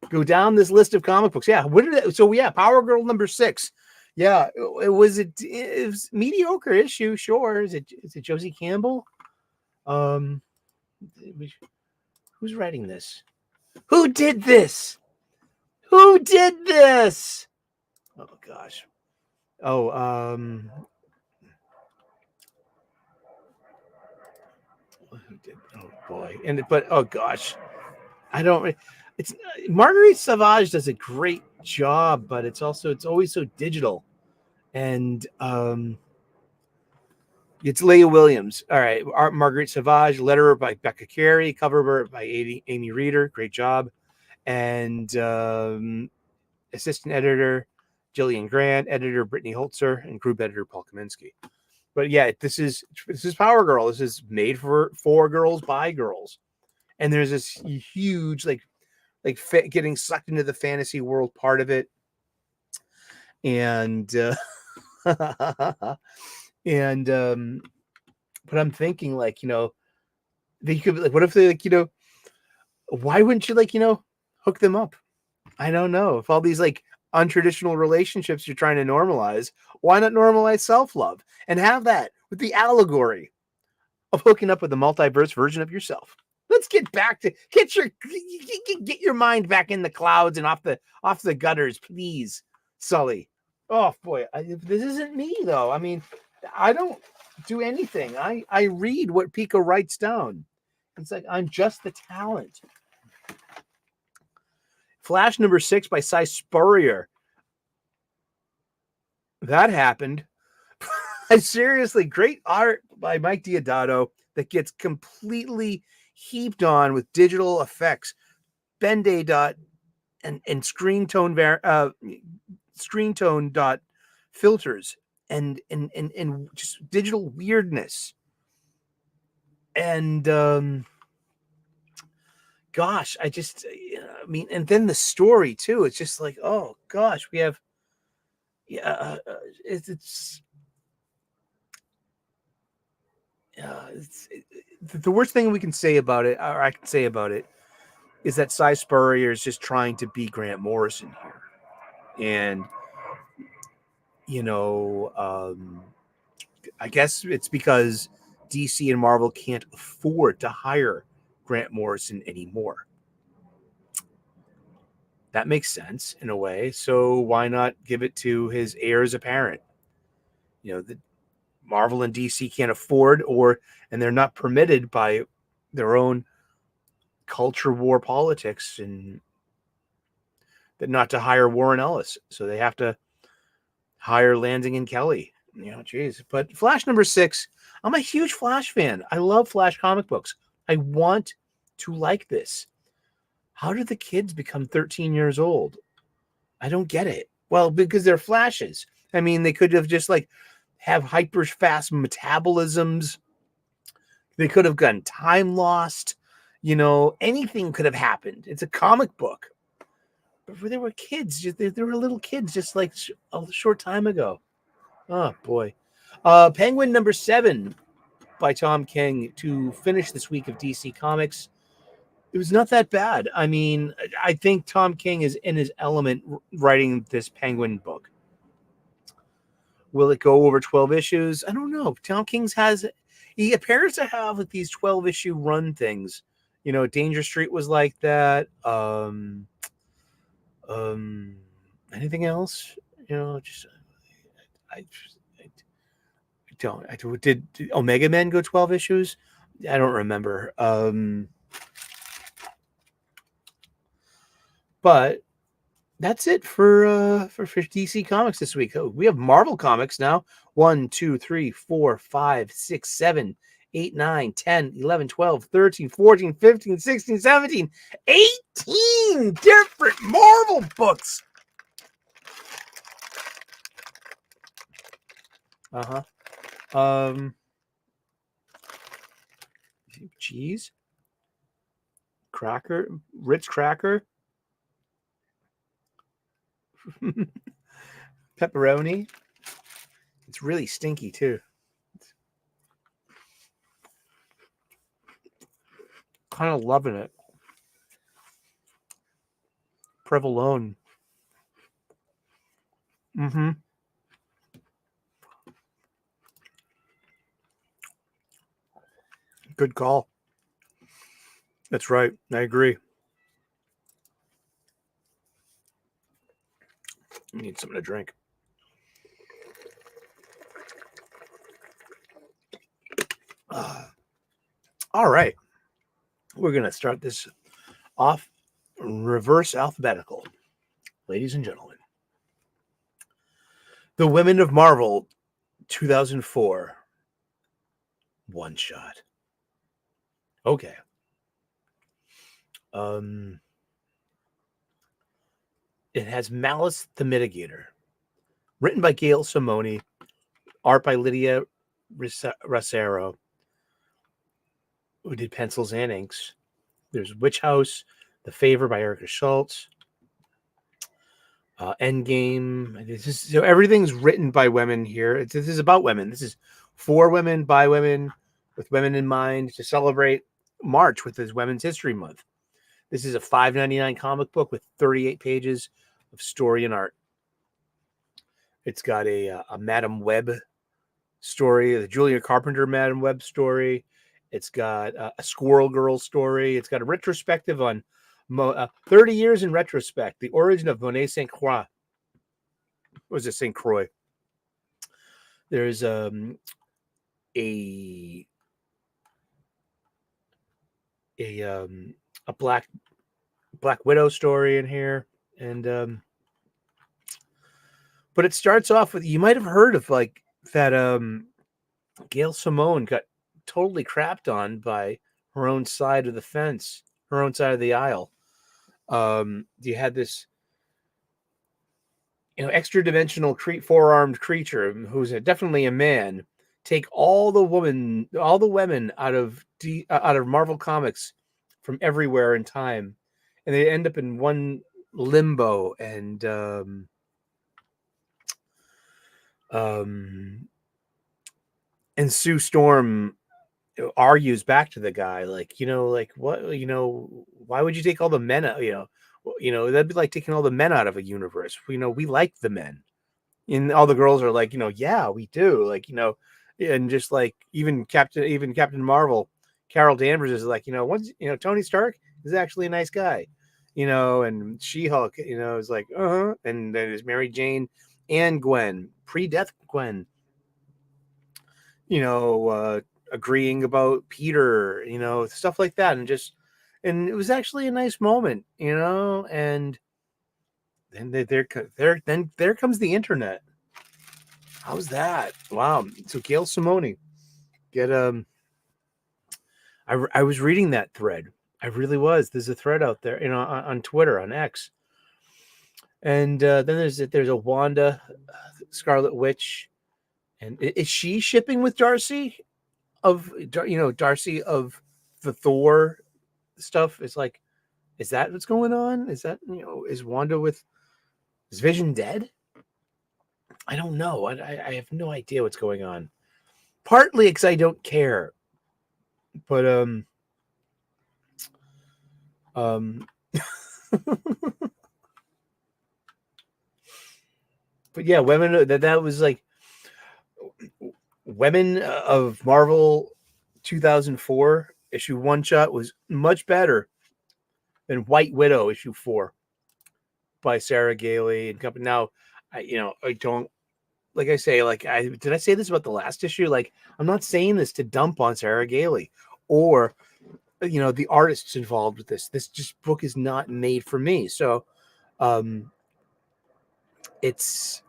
go down this list of comic books. Yeah, Power Girl number 6. Yeah, it was mediocre issue, sure. Is it Josie Campbell? Who's writing this? Who did this? Who did this? Oh gosh. Oh, who did? Oh boy. But oh gosh, I don't. It's Marguerite Sauvage does a great job, but it's always so digital, and it's Leah Williams. All right, Art Marguerite Sauvage, letterer by Becca Carey, cover by Amy Reeder. Great job, and assistant editor Jillian Grant, editor Brittany Holzer, and group editor Paul Kaminsky. But yeah, this is Power Girl. This is made for girls by girls, and there's this huge getting sucked into the fantasy world part of it, and and but I'm thinking they could what if they why wouldn't you hook them up? I don't know. If all these untraditional relationships you're trying to normalize, why not normalize self-love and have that with the allegory of hooking up with a multiverse version of yourself? Let's get back to get your mind back in the clouds and off the gutters, please, Sully. Oh boy, this isn't me though. I mean, I don't do anything. I read what Pico writes down. It's like I'm just the talent. Flash number 6 by Cy Spurrier. That happened. Seriously, great art by Mike Diodato that gets completely heaped on with digital effects, Ben-Day dot and screen tone dot filters and just digital weirdness. And gosh, I mean, and then the story too. It's just like, oh gosh, we have, it's the worst thing we can say about it, or I can say about it, is that Cy Spurrier is just trying to be Grant Morrison here, and I guess it's because DC and Marvel can't afford to hire Grant Morrison anymore. That makes sense in a way. So why not give it to his heirs apparent? The Marvel and DC can't afford, and they're not permitted by their own culture war politics, and that not to hire Warren Ellis. So they have to hire Lansing and Kelly. Geez. But Flash number 6, I'm a huge Flash fan. I love Flash comic books. I want to like this. How did the kids become 13 years old? I don't get it. Well, because they're Flashes. I mean, they could have just have hyper fast metabolisms. They could have gotten time lost. Anything could have happened. It's a comic book. But they were kids. They were little kids just a short time ago. Oh, boy. Penguin number 7 by Tom King to finish this week of DC Comics. It was not that bad. I mean, I think Tom King is in his element writing this Penguin book. Will it go over 12 issues? I don't know. Tom King he appears to have these 12-issue run things. Danger Street was like that. Anything else? Did Omega Men go 12 issues? I don't remember. But that's it for DC Comics this week. Oh, we have Marvel Comics now. 1, 2, 3, 4, 5, 6, 7, 8, 9, 10, 11, 12, 13, 14, 15, 16, 17, 18 different Marvel books. Cheese, cracker, Ritz cracker, pepperoni. It's really stinky too. Kind of loving it. Provolone. Good call. That's right. I agree. Need something to drink. All right. We're going to start this off reverse alphabetical. Ladies and gentlemen, The Women of Marvel 2004 one shot. Okay. It has Malice the Mitigator, written by Gail Simone, art by Lydia Rosero, who did pencils and inks. There's Witch House, The Favor by Erica Schultz, Endgame. So everything's written by women here. This is about women. This is for women, by women, with women in mind, to celebrate March with this Women's History Month. This is a $5.99 comic book with 38 pages of story and art. It's got a Madam Web story, the Julia Carpenter Madam Web story. It's got a Squirrel Girl story. It's got a retrospective on 30 years in retrospect, the origin of Monet St. Croix. What was it, St. Croix? There's a Black Widow story in here, and but it starts off with, you might have heard of like that Gail Simone got totally crapped on by her own side of the fence, her own side of the aisle. You had this, extra dimensional four-armed creature who's definitely a man, take all the women out of Marvel Comics from everywhere in time, and they end up in one limbo. And Sue Storm argues back to the guy, like, what, why would you take all the men out? That'd be like taking all the men out of a universe. We like the men, and all the girls are like, yeah, we do, like, and just like even Captain Marvel, Carol Danvers is like, once Tony Stark is actually a nice guy, and She-Hulk, is like, and then there's Mary Jane and Gwen, pre-death Gwen, agreeing about Peter, stuff like that, and it was actually a nice moment, and then there comes the internet. How's that? Wow. So Gail Simone, I was reading that thread. I really was. There's a thread out there, on Twitter, on X, and then there's a Wanda, Scarlet Witch, and is she shipping with Darcy of Darcy of the Thor stuff? It's like, is that what's going on? Is that, is Wanda is Vision dead? I don't know. I have no idea what's going on. Partly because I don't care, but but yeah, women, that was like Women of Marvel 2004 issue one shot was much better than White Widow issue 4 by Sarah Gailey and company. Now, I don't, like I say, like, did I say this about the last issue? Like, I'm not saying this to dump on Sarah Gailey or, the artists involved with this. This book is not made for me. So, it's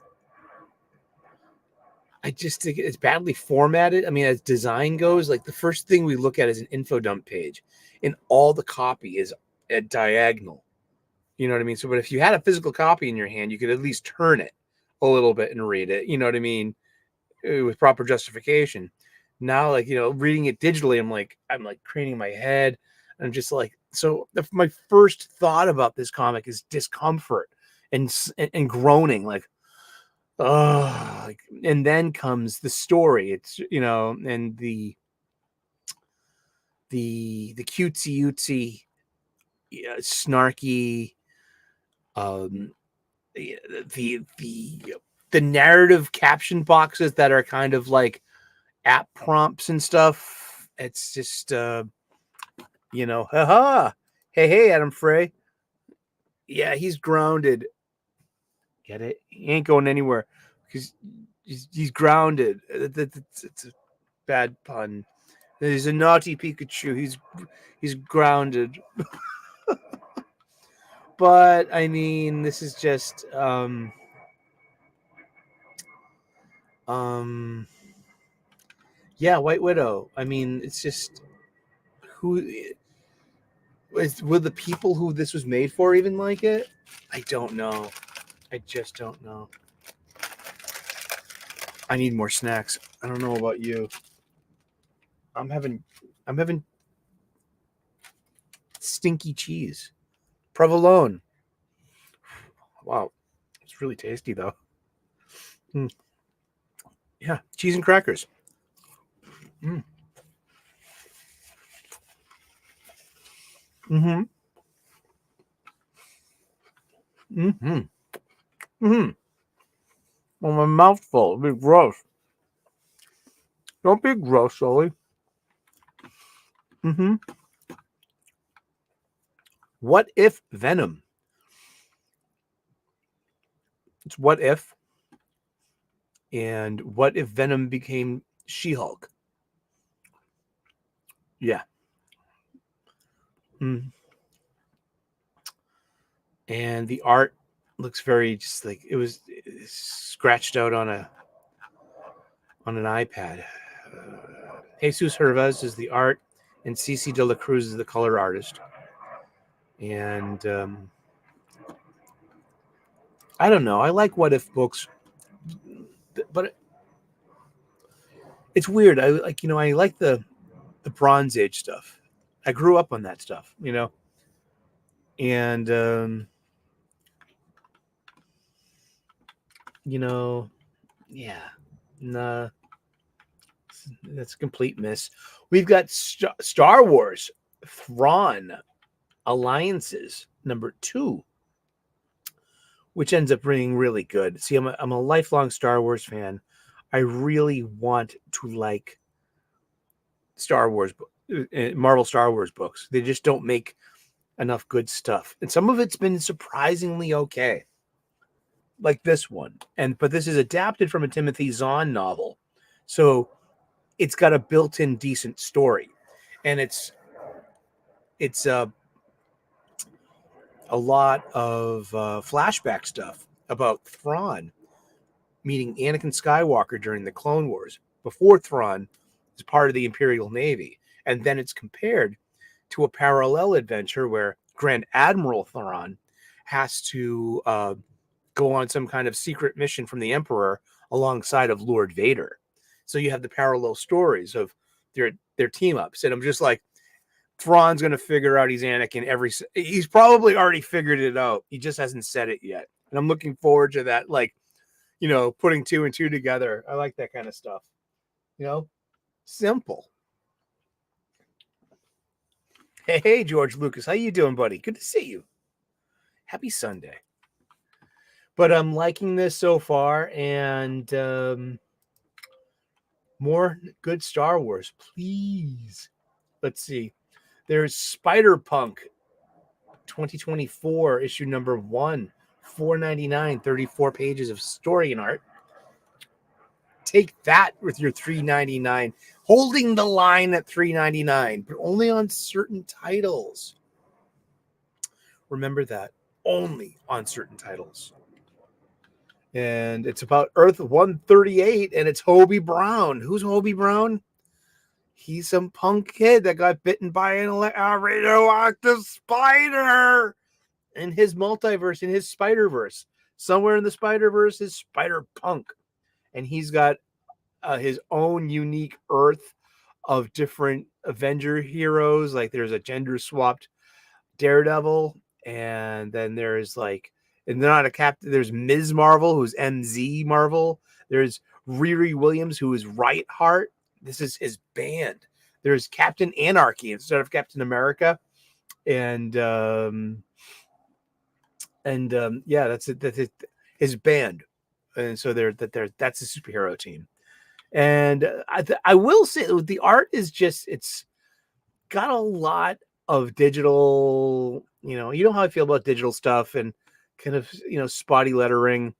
I just think it's badly formatted. I mean, as design goes, like the first thing we look at is an info dump page, and all the copy is at diagonal. You know what I mean? So, but if you had a physical copy in your hand, you could at least turn it a little bit and read it. You know what I mean? With proper justification. Now, like, reading it digitally, I'm like craning my head. I'm just like, so my first thought about this comic is discomfort and groaning, like, oh, and then comes the story. It's, and the cutesy snarky, the narrative caption boxes that are kind of like app prompts and stuff. It's just haha, hey Adam Frey, yeah, he's grounded. Get it? He ain't going anywhere because he's grounded. It's a bad pun. He's a naughty Pikachu. He's grounded. But I mean, this is just yeah, White Widow. I mean, it's just who will the people who this was made for even like it? I don't know. I just don't know. I need more snacks. I don't know about you. I'm having stinky cheese. Provolone. Wow. It's really tasty though. Yeah, cheese and crackers. Well, my mouth's full. It'd be gross. Don't be gross, Sully. What if Venom? It's what if. And what if Venom became She-Hulk? Yeah. And the art looks very just like it was scratched out on an iPad. Jesus Hervez is the art, and Cici de la Cruz is the color artist. And I don't know. I like what if books, but it's weird. I like the Bronze Age stuff. I grew up on that stuff, and yeah, nah, that's a complete miss. We've got Star Wars Thrawn Alliances #2, which ends up being really good. See, I'm a lifelong Star Wars fan. I really want to like Star Wars, Marvel Star Wars books. They just don't make enough good stuff, and some of it's been surprisingly okay, like this one. But this is adapted from a Timothy Zahn novel, so it's got a built-in decent story, and it's a lot of flashback stuff about Thrawn meeting Anakin Skywalker during the Clone Wars before Thrawn is part of the Imperial Navy. And then it's compared to a parallel adventure where Grand Admiral Thrawn has to go on some kind of secret mission from the Emperor alongside of Lord Vader. So you have the parallel stories of their team ups. And I'm just like, Thrawn's going to figure out he's Anakin he's probably already figured it out. He just hasn't said it yet. And I'm looking forward to that, putting 2 and 2 together. I like that kind of stuff. Simple. Hey, George Lucas. How you doing, buddy? Good to see you. Happy Sunday. But I'm liking this so far, and more good Star Wars, please. Let's see. There's Spider-Punk 2024, issue #1, $4.99, 34 pages of story and art. Take that with your $3.99. Holding the line at $3.99, but only on certain titles. Remember that. Only on certain titles. And it's about Earth 138, and it's Hobie Brown. Who's Hobie Brown? He's some punk kid that got bitten by a radioactive spider in his multiverse, in his Spider-Verse. Somewhere in the Spider-Verse is Spider-Punk. And he's got his own unique Earth of different Avenger heroes. Like there's a gender-swapped Daredevil, and then there's and they're not a captain. There's Ms. Marvel, who's MZ Marvel. There's Riri Williams, who is Right Heart. This is his band. There's Captain Anarchy instead of Captain America, and yeah, that's it. That's his band, and so that's a superhero team. And I will say the art is it's got a lot of digital. You know how I feel about digital stuff, and kind of, spotty lettering.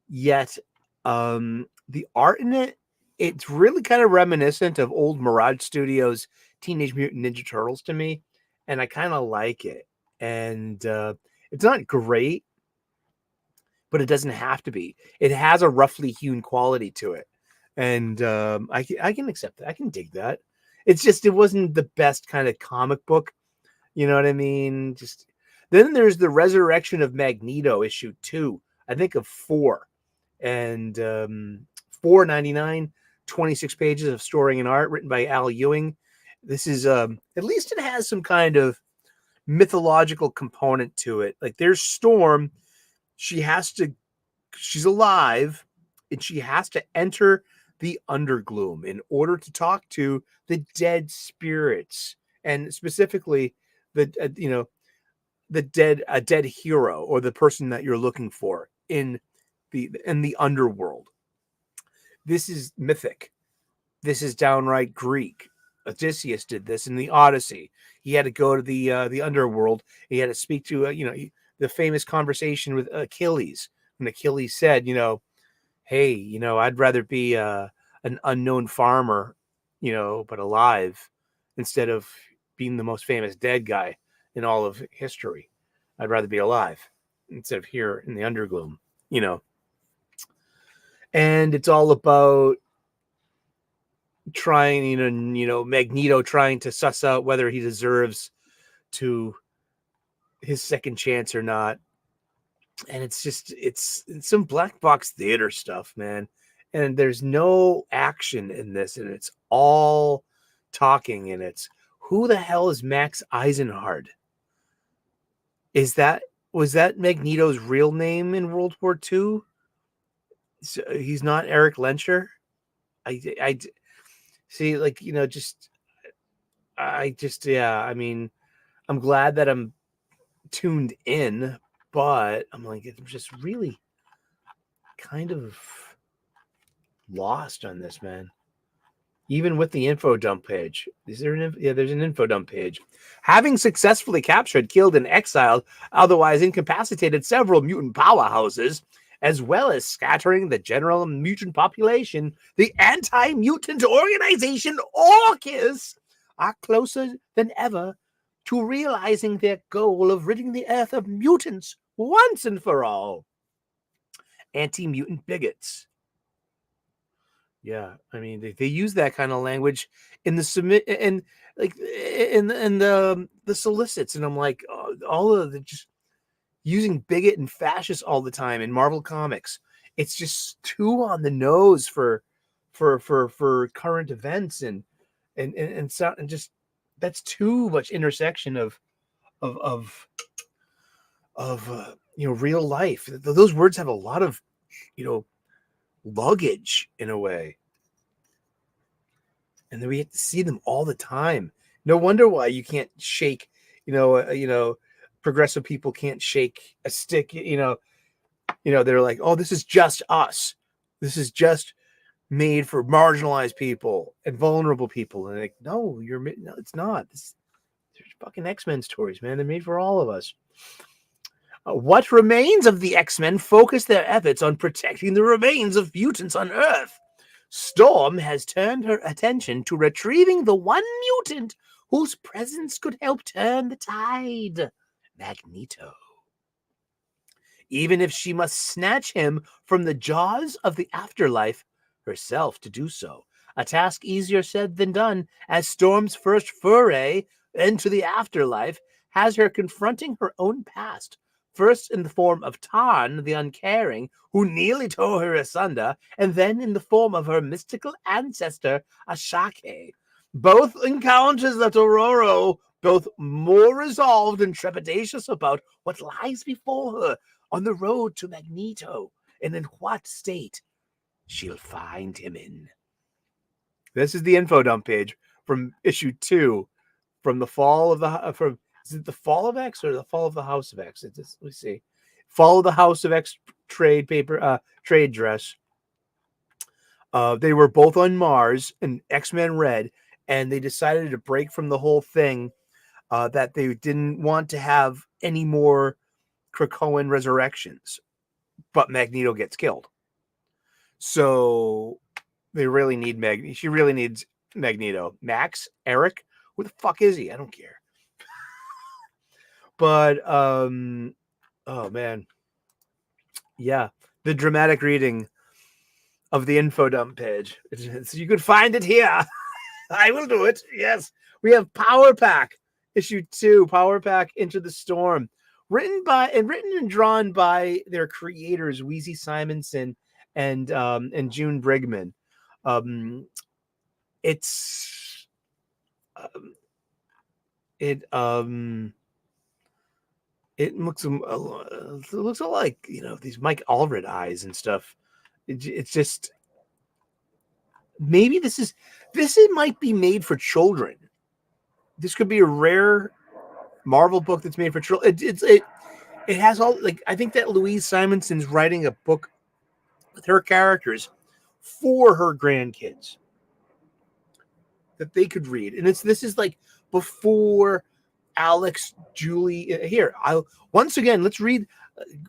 Yet the art in it, it's really kind of reminiscent of old Mirage Studios Teenage Mutant Ninja Turtles to me, and I kind of like it. And it's not great, but it doesn't have to be. It has a roughly hewn quality to it, and I can accept that. I can dig that. It's just it wasn't the best kind of comic book. You know what I mean? Just then there's the Resurrection of Magneto issue 2. I think of 4, and $4.99, 26 pages of story and art written by Al Ewing. This is at least it has some kind of mythological component to it. Like there's Storm, she's alive, and she has to enter the Undergloom in order to talk to the dead spirits, and specifically the dead hero, or the person that you're looking for in the underworld. This is mythic. This is downright Greek. Odysseus did this in the Odyssey. He had to go to the underworld. He had to speak to the famous conversation with Achilles, when Achilles said, hey, I'd rather be an unknown farmer, but alive, instead of being the most famous dead guy in all of history. I'd rather be alive instead of here in the Undergloom, And it's all about trying, Magneto trying to suss out whether he deserves to his second chance or not. And it's some black box theater stuff, man. And there's no action in this, and it's all talking, and it's who the hell is Max Eisenhard? Was that Magneto's real name in World War II? So he's not Eric Lencher. I see, I mean, I'm glad that I'm tuned in, but I'm like, I'm just really kind of lost on this, man. Even with the info dump page. There's an info dump page. Having successfully captured, killed, and exiled, otherwise incapacitated several mutant powerhouses, as well as scattering the general mutant population, the anti-mutant organization Orcus are closer than ever to realizing their goal of ridding the Earth of mutants once and for all. Anti-mutant bigots. Yeah, I mean they use that kind of language in the submit and like in the solicits, and I'm like, all of the just using bigot and fascist all the time in Marvel Comics. It's just too on the nose for current events, and just that's too much intersection of real life. Those words have a lot of luggage in a way, and then we have to see them all the time. No wonder why you can't shake progressive people can't shake a stick. They're like, oh, this is just us, this is just made for marginalized people and vulnerable people, and like, no, it's not. They're fucking X-Men stories, man. They're made for all of us. What remains of the X-Men focus their efforts on protecting the remains of mutants on Earth. Storm has turned her attention to retrieving the one mutant whose presence could help turn the tide, Magneto. Even if she must snatch him from the jaws of the afterlife herself to do so, a task easier said than done, as Storm's first foray into the afterlife has her confronting her own past. First in the form of Tarn, the Uncaring, who nearly tore her asunder, and then in the form of her mystical ancestor, Ashake. Both encounters that Aurora, both more resolved and trepidatious about what lies before her on the road to Magneto, and in what state she'll find him in. This is the info dump page from issue 2, from the fall of the is it the Fall of X or the Fall of the House of X? Let's see. Fall of the House of X trade dress. They were both on Mars and X-Men Red, and they decided to break from the whole thing, that they didn't want to have any more Krakoan Resurrections, but Magneto gets killed. So they really need Magneto. She really needs Magneto. Max, Eric, who the fuck is he? I don't care. But oh man, yeah, the dramatic reading of the info dump page. You could find it here. I will do it. Yes, we have Power Pack issue 2, Power Pack Into the Storm, written and drawn by their creators Weezy Simonson and June Brigman. It looks like, you know, these Mike Allred eyes and stuff. It's just, maybe this might be made for children. This could be a rare Marvel book that's made for children. It has all, like, I think that Louise Simonson's writing a book with her characters for her grandkids that they could read, and this is like before Alex, Julie. Here, once again, let's read.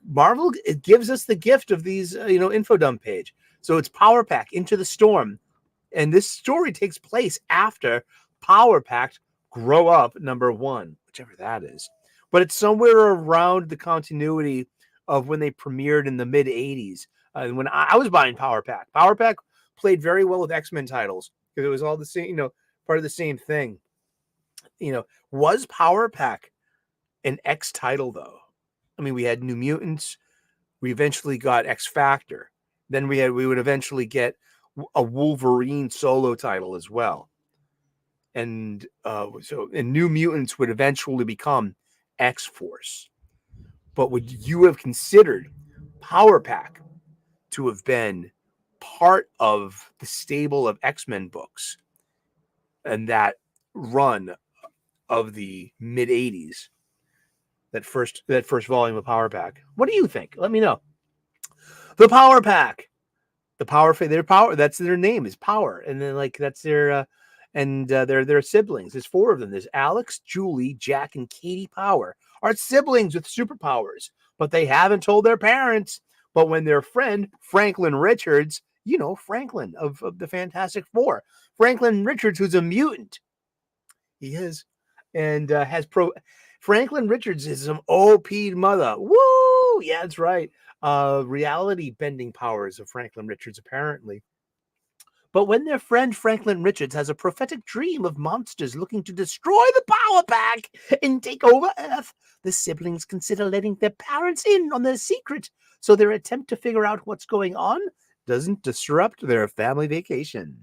Marvel, it gives us the gift of these, info dump page. So it's Power Pack Into the Storm, and this story takes place after Power Pack Grow Up #1, whichever that is. But it's somewhere around the continuity of when they premiered in the mid '80s. When I was buying Power Pack, Power Pack played very well with X-Men titles because it was all the same, part of the same thing. Was Power Pack an X title though? I mean, we had New Mutants. We eventually got X Factor. Then we would eventually get a Wolverine solo title as well. And New Mutants would eventually become X-Force. But would you have considered Power Pack to have been part of the stable of X-Men books and that run of the mid '80s? That first volume of Power Pack. What do you think? Let me know. The Power Pack, their power. That's their name, is Power, and then that's their their siblings. There's 4 of them. There's Alex, Julie, Jack, and Katie Power are siblings with superpowers, but they haven't told their parents. But when their friend Franklin Richards, Franklin of the Fantastic Four, Franklin Richards, who's a mutant, he is, and Franklin Richards is some OP'd mother. Woo! Yeah, that's right. Reality bending powers of Franklin Richards, apparently. But when their friend Franklin Richards has a prophetic dream of monsters looking to destroy the Power Pack and take over Earth, the siblings consider letting their parents in on their secret, so their attempt to figure out what's going on doesn't disrupt their family vacation.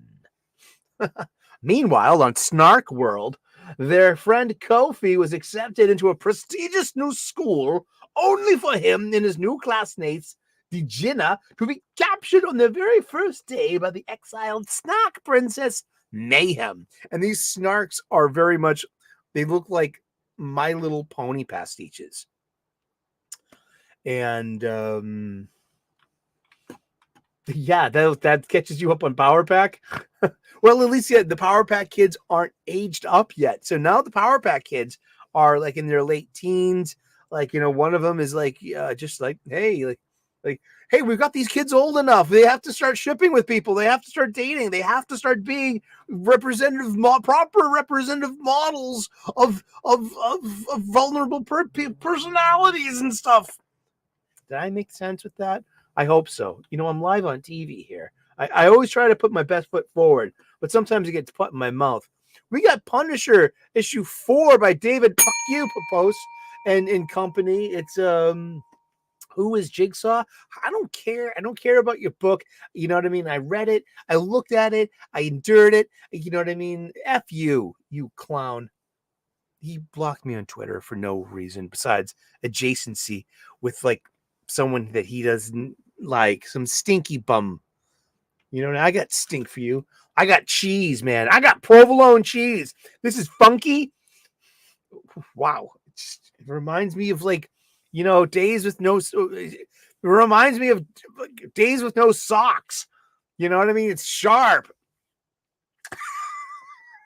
Meanwhile, on Snark World, their friend Kofi was accepted into a prestigious new school only for him and his new classmates, the Jinna, to be captured on their very first day by the exiled Snark Princess Mayhem. And these Snarks are very much, they look like My Little Pony pastiches. And yeah, that catches you up on Power Pack. Well, at least the Power Pack kids aren't aged up yet. So now the Power Pack kids are in their late teens. One of them is hey, hey, we've got these kids old enough. They have to start shipping with people. They have to start dating. They have to start being proper representative models of vulnerable personalities and stuff. Did I make sense with that? I hope so. I'm live on TV here. I always try to put my best foot forward, but sometimes it gets put in my mouth. We got Punisher issue 4 by David Fuck You Post and company. It's who is Jigsaw? I don't care. I don't care about your book. You know what I mean? I read it. I looked at it. I endured it. You know what I mean? F you, you clown. He blocked me on Twitter for no reason besides adjacency with someone that he doesn't like, some stinky bum. I got stink for you. I got cheese, man. I got provolone cheese. This is funky. Wow. It reminds me of days with no. It reminds me of days with no socks. You know what I mean? It's sharp.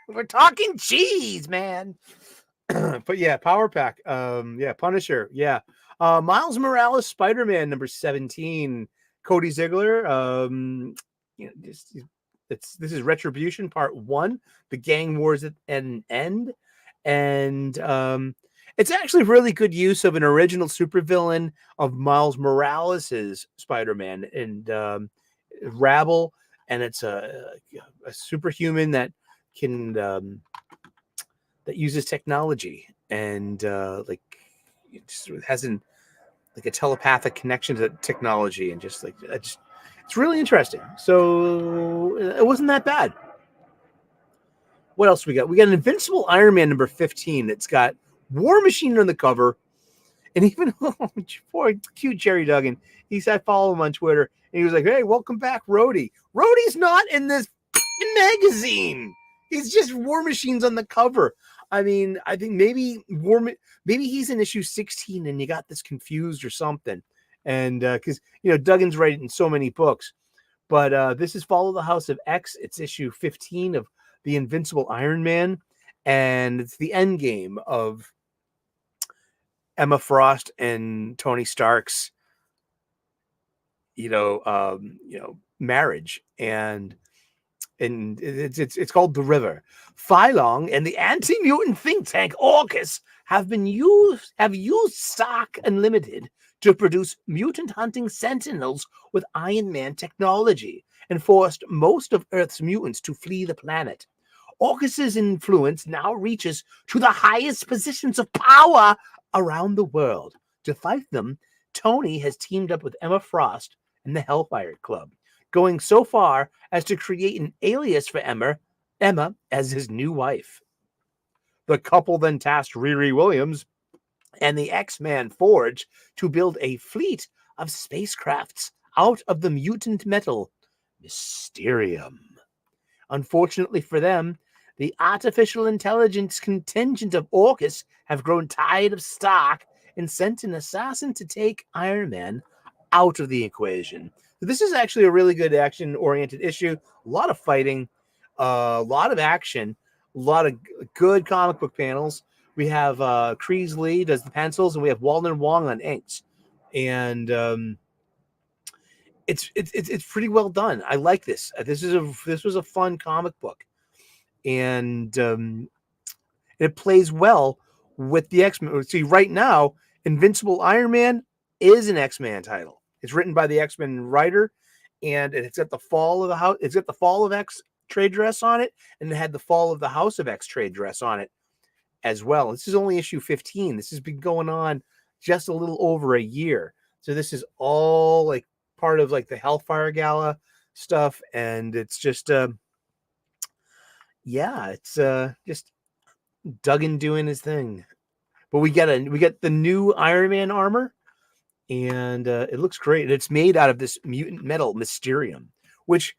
We're talking cheese, man. But yeah, Power Pack. Yeah, Punisher. Yeah. Miles Morales Spider-Man number 17. Cody Ziegler. This is Retribution Part 1. The gang wars at an end. And it's actually really good use of an original supervillain of Miles Morales's Spider-Man and Rabble. And it's a superhuman that can that uses technology and like it just has like a telepathic connection to technology, and just like it's really interesting. So it wasn't that bad. What else we got? We got an Invincible Iron Man number 15. It's got War Machine on the cover, and even poor cute Jerry Duggan. I follow him on Twitter, and he was like, "Hey, welcome back, Rhodey." Rhodey's not in this magazine. He's just War Machine's on the cover. I mean, I think maybe he's in issue 16 and you got this confused or something. And because Duggan's writing so many books. But this is Follow the House of X. It's issue 15 of The Invincible Iron Man. And it's the end game of Emma Frost and Tony Stark's marriage. And it's called The River. Phylong and the anti-mutant think tank Orcus have used Stark Unlimited to produce mutant hunting sentinels with Iron Man technology and forced most of Earth's mutants to flee the planet. Orcus's influence now reaches to the highest positions of power around the world. To fight them, Tony has teamed up with Emma Frost and the Hellfire Club, going so far as to create an alias for Emma as his new wife. The couple then tasked Riri Williams and the X-Man Forge to build a fleet of spacecrafts out of the mutant metal Mysterium. Unfortunately for them, the artificial intelligence contingent of Orcus have grown tired of Stark and sent an assassin to take Iron Man out of the equation. So this is actually a really good action-oriented issue. A lot of fighting, a lot of action, a lot of good comic book panels. We have Kreese Lee does the pencils, and we have Walden Wong on inks. And it's pretty well done. I like this. This was a fun comic book, and it plays well with the X-Men. See, right now, Invincible Iron Man is an X-Men title. It's written by the X-Men writer, and it's got the Fall of the House. It's got the Fall of X trade dress on it, and it had the Fall of the House of X trade dress on it as well. This is only issue 15. This has been going on just a little over a year. So this is all like part of like the Hellfire Gala stuff, and it's just it's just Duggan doing his thing. But we get the new Iron Man armor, and it looks great. It's made out of this mutant metal Mysterium, which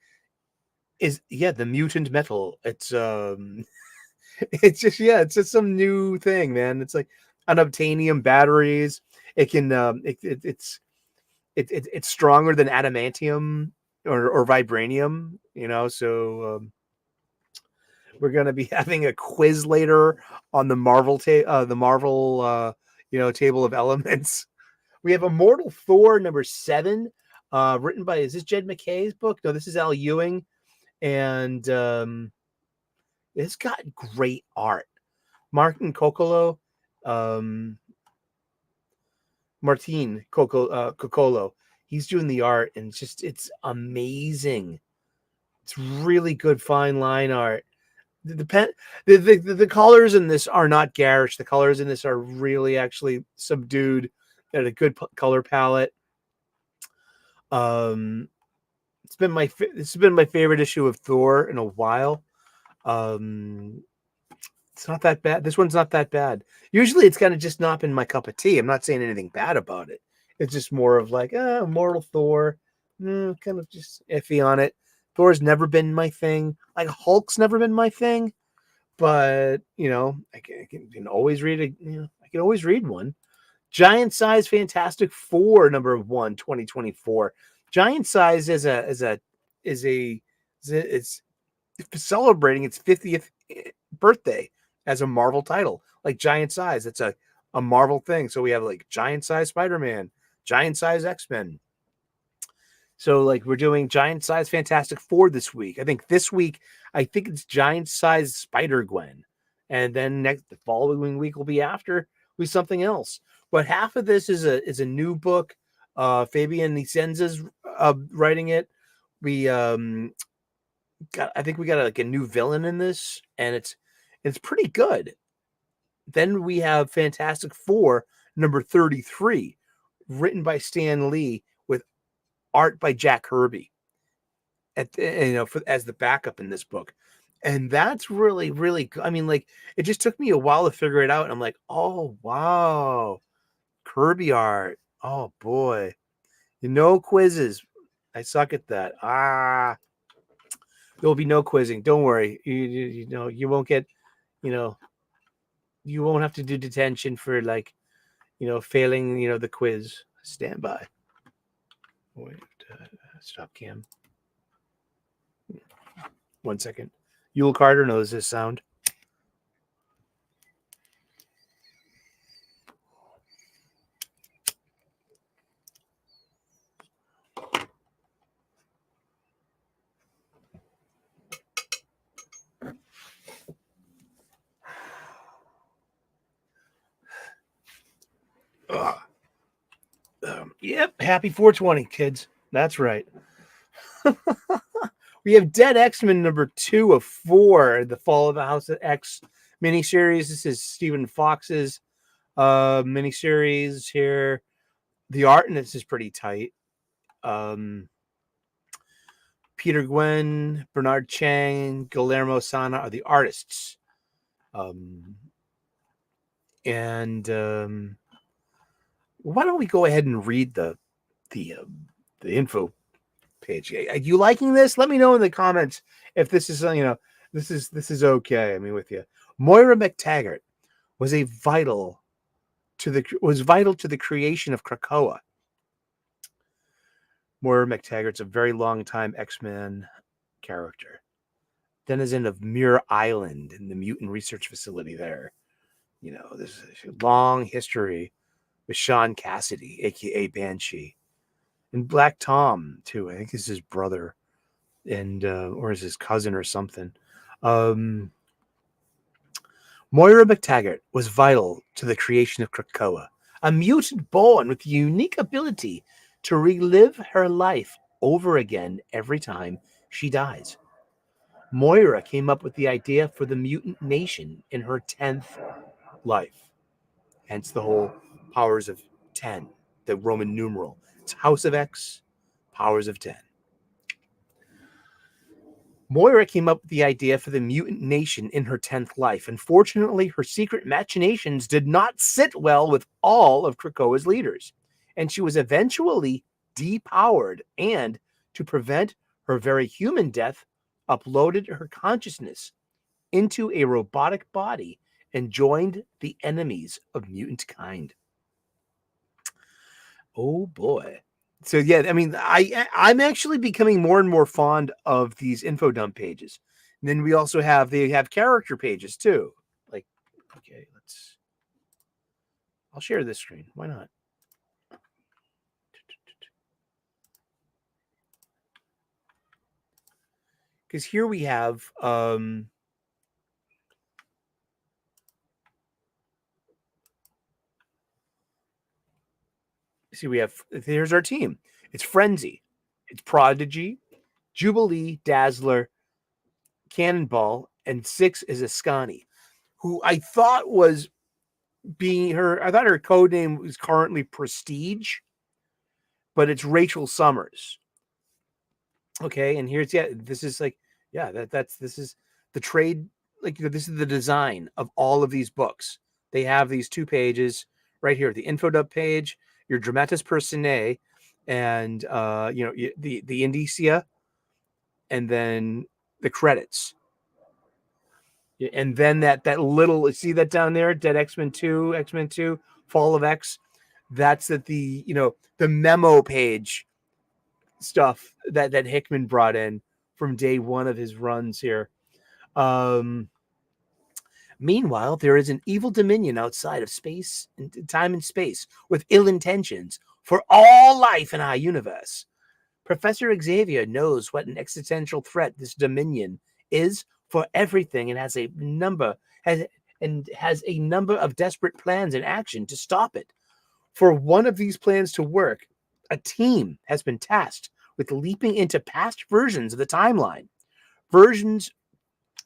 is the mutant metal. It's it's just some new thing, man. It's like unobtainium batteries. It can it's stronger than adamantium or vibranium, so we're going to be having a quiz later on the Marvel table of elements. We have Immortal Thor number 7, written by, is this Jed McKay's book? No, this is Al Ewing, and it's got great art. Martin Coccolo, he's doing the art, and it's amazing. It's really good fine line art. The colors in this are not garish. The colors in this are really actually subdued and a good color palette. This has been my favorite issue of Thor in a while. It's not that bad. This one's not that bad. Usually it's kind of just not been my cup of tea. I'm not saying anything bad about it. It's just more of like, Immortal Thor, kind of just iffy on it. Thor's never been my thing. Like Hulk's never been my thing, but I can always read I can always read one. Giant Size Fantastic Four number 1, 2024. Giant Size is celebrating its 50th birthday as a Marvel title, like Giant Size. It's a a Marvel thing. So we have like giant size Spider-Man, giant size X-Men. So like we're doing giant size Fantastic Four this week. I think this week, it's giant size Spider-Gwen. And then the following week will be something else. But half of this is a new book. Fabian Nicenza's writing it. We I think we got like a new villain in this, and it's pretty good. Then we have Fantastic Four number 33, written by Stan Lee with art by Jack Kirby. As the backup in this book. And that's really, really good. I mean, like, it just took me a while to figure it out. And I'm like, oh, wow. Kirby art. Oh, boy. No quizzes. I suck at that. There'll be no quizzing. Don't worry. You won't get, you won't have to do detention for, like, failing, the quiz. Stand by. Wait, stop cam. 1 second. Yule Carter knows this sound. Yep, happy 420, kids. That's right. We have Dead X-Men number 2 of 4, The Fall of the House of X miniseries. This is Stephen Fox's miniseries here. The art in this is pretty tight. Peter Gwynn, Bernard Chang, Guillermo Sana are the artists. Why don't we go ahead and read the info page? Are you liking this? Let me know in the comments if this is this is okay. I mean, with you, Moira McTaggart was vital to the creation of Krakoa. Moira McTaggart's a very long time X-Men character, denizen of Muir Island in the mutant research facility there. There's a long history with Sean Cassidy, aka Banshee, and Black Tom too. I think it's his brother, and or is his cousin or something. Moira McTaggart was vital to the creation of Krakoa, a mutant born with the unique ability to relive her life over again every time she dies. Moira came up with the idea for the mutant nation in her 10th life, hence the whole powers of 10, the Roman numeral. It's House of X, powers of 10. Moira came up with the idea for the mutant nation in her 10th life. Unfortunately, her secret machinations did not sit well with all of Krakoa's leaders, and she was eventually depowered and, to prevent her very human death, uploaded her consciousness into a robotic body and joined the enemies of mutant kind. Oh boy. So yeah, I mean, I'm actually becoming more and more fond of these info dump pages. And then we also have character pages too. Like, okay, I'll share this screen. Why not? Because here we have here's our team. It's Frenzy, it's Prodigy, Jubilee, Dazzler, Cannonball, and 6 is Ascani, who I thought was I thought her code name was currently Prestige, but it's Rachel Summers. Okay, and here's this is the trade, this is the design of all of these books. They have these 2 pages right here, the info dump page, your dramatis personae, and the indicia, and then the credits. And then that little, see that down there, Dead X-Men 2, Fall of X. That's the memo page stuff that Hickman brought in from day 1 of his runs here. Matt Meanwhile, there is an evil dominion outside of space and time and space with ill intentions for all life in our universe. Professor Xavier knows what an existential threat this dominion is for everything and has a number of desperate plans in action to stop it. For one of these plans to work, a team has been tasked with leaping into past versions of the timeline, versions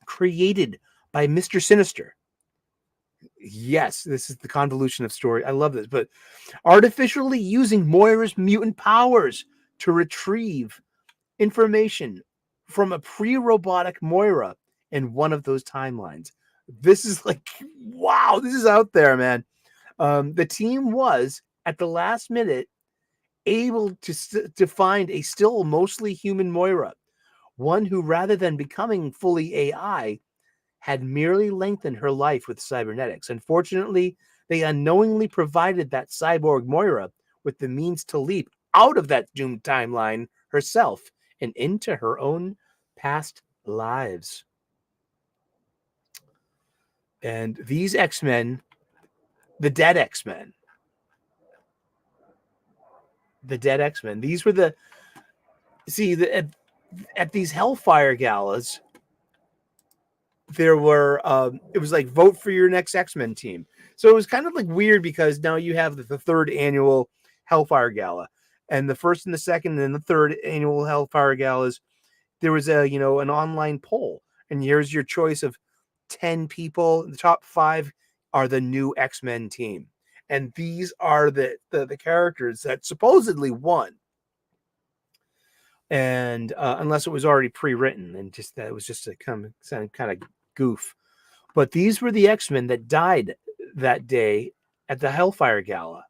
created by Mr. Sinister. Yes, this is the convolution of story. I love this, but artificially using Moira's mutant powers to retrieve information from a pre-robotic Moira in one of those timelines. This is like, wow, this is out there, man. The team was, at the last minute, able to find a still mostly human Moira, one who, rather than becoming fully AI, had merely lengthened her life with cybernetics. Unfortunately, they unknowingly provided that cyborg Moira with the means to leap out of that doomed timeline herself and into her own past lives. And these X-Men, the dead X-Men, these were at these Hellfire galas, there were it was like vote for your next X-Men team. So it was kind of like weird because now you have the third annual Hellfire Gala, and the first and the second and the third annual Hellfire Galas, there was an online poll, and here's your choice of 10 people. The top 5 are the new X-Men team, and these are the characters that supposedly won. And unless it was already pre-written, and just that it was just a kind of goof. But these were the X-Men that died that day at the Hellfire Gala